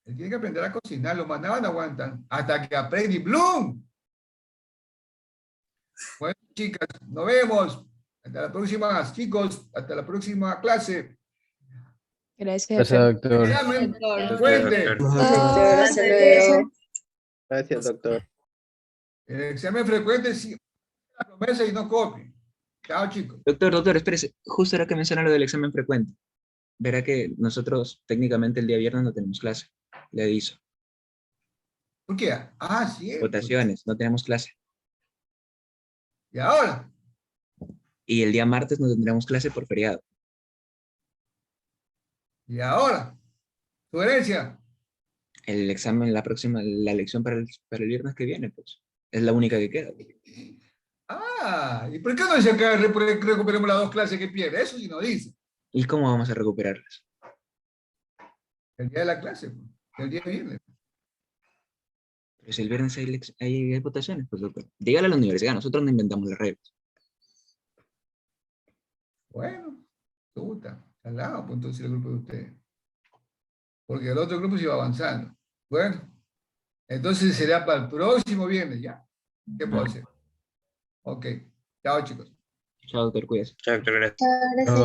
Él tiene que aprender a cocinar, los Manavas no aguantan hasta que aprende. ¡Bloom! Bueno, chicas, nos vemos. Hasta la próxima, chicos. Hasta la próxima clase. Gracias. Gracias, doctor. Examen Doctor. frecuente. Gracias, doctor. El examen frecuente sí, la promesa y no copie. Chao, chicos. Doctor, espérese. Justo ahora que menciona lo del examen frecuente. Verá que nosotros técnicamente el día viernes no tenemos clase. Le aviso. ¿Por qué? Ah, sí. Votaciones, no tenemos clase. ¿Y ahora? Y el día martes no tendremos clase por feriado. ¿Y ahora? ¿Sugerencia? El examen, la lección para el viernes que viene, pues. Es la única que queda. Ah, ¿y por qué no dice que recuperemos las dos clases que pierde? Eso sí no dice. ¿Y cómo vamos a recuperarlas? El día de la clase, pues. El día viernes. Pero si el viernes hay votaciones, pues doctor. Dígale a la universidad, nosotros no inventamos las reglas. Bueno, puta, al lado, pues entonces el grupo de ustedes. Porque el otro grupo se iba avanzando. Bueno, entonces será para el próximo viernes, ¿ya? ¿Qué puedo hacer? Ok, chao chicos. Chao, doctor, cuídese. Chao, doctor. Gracias.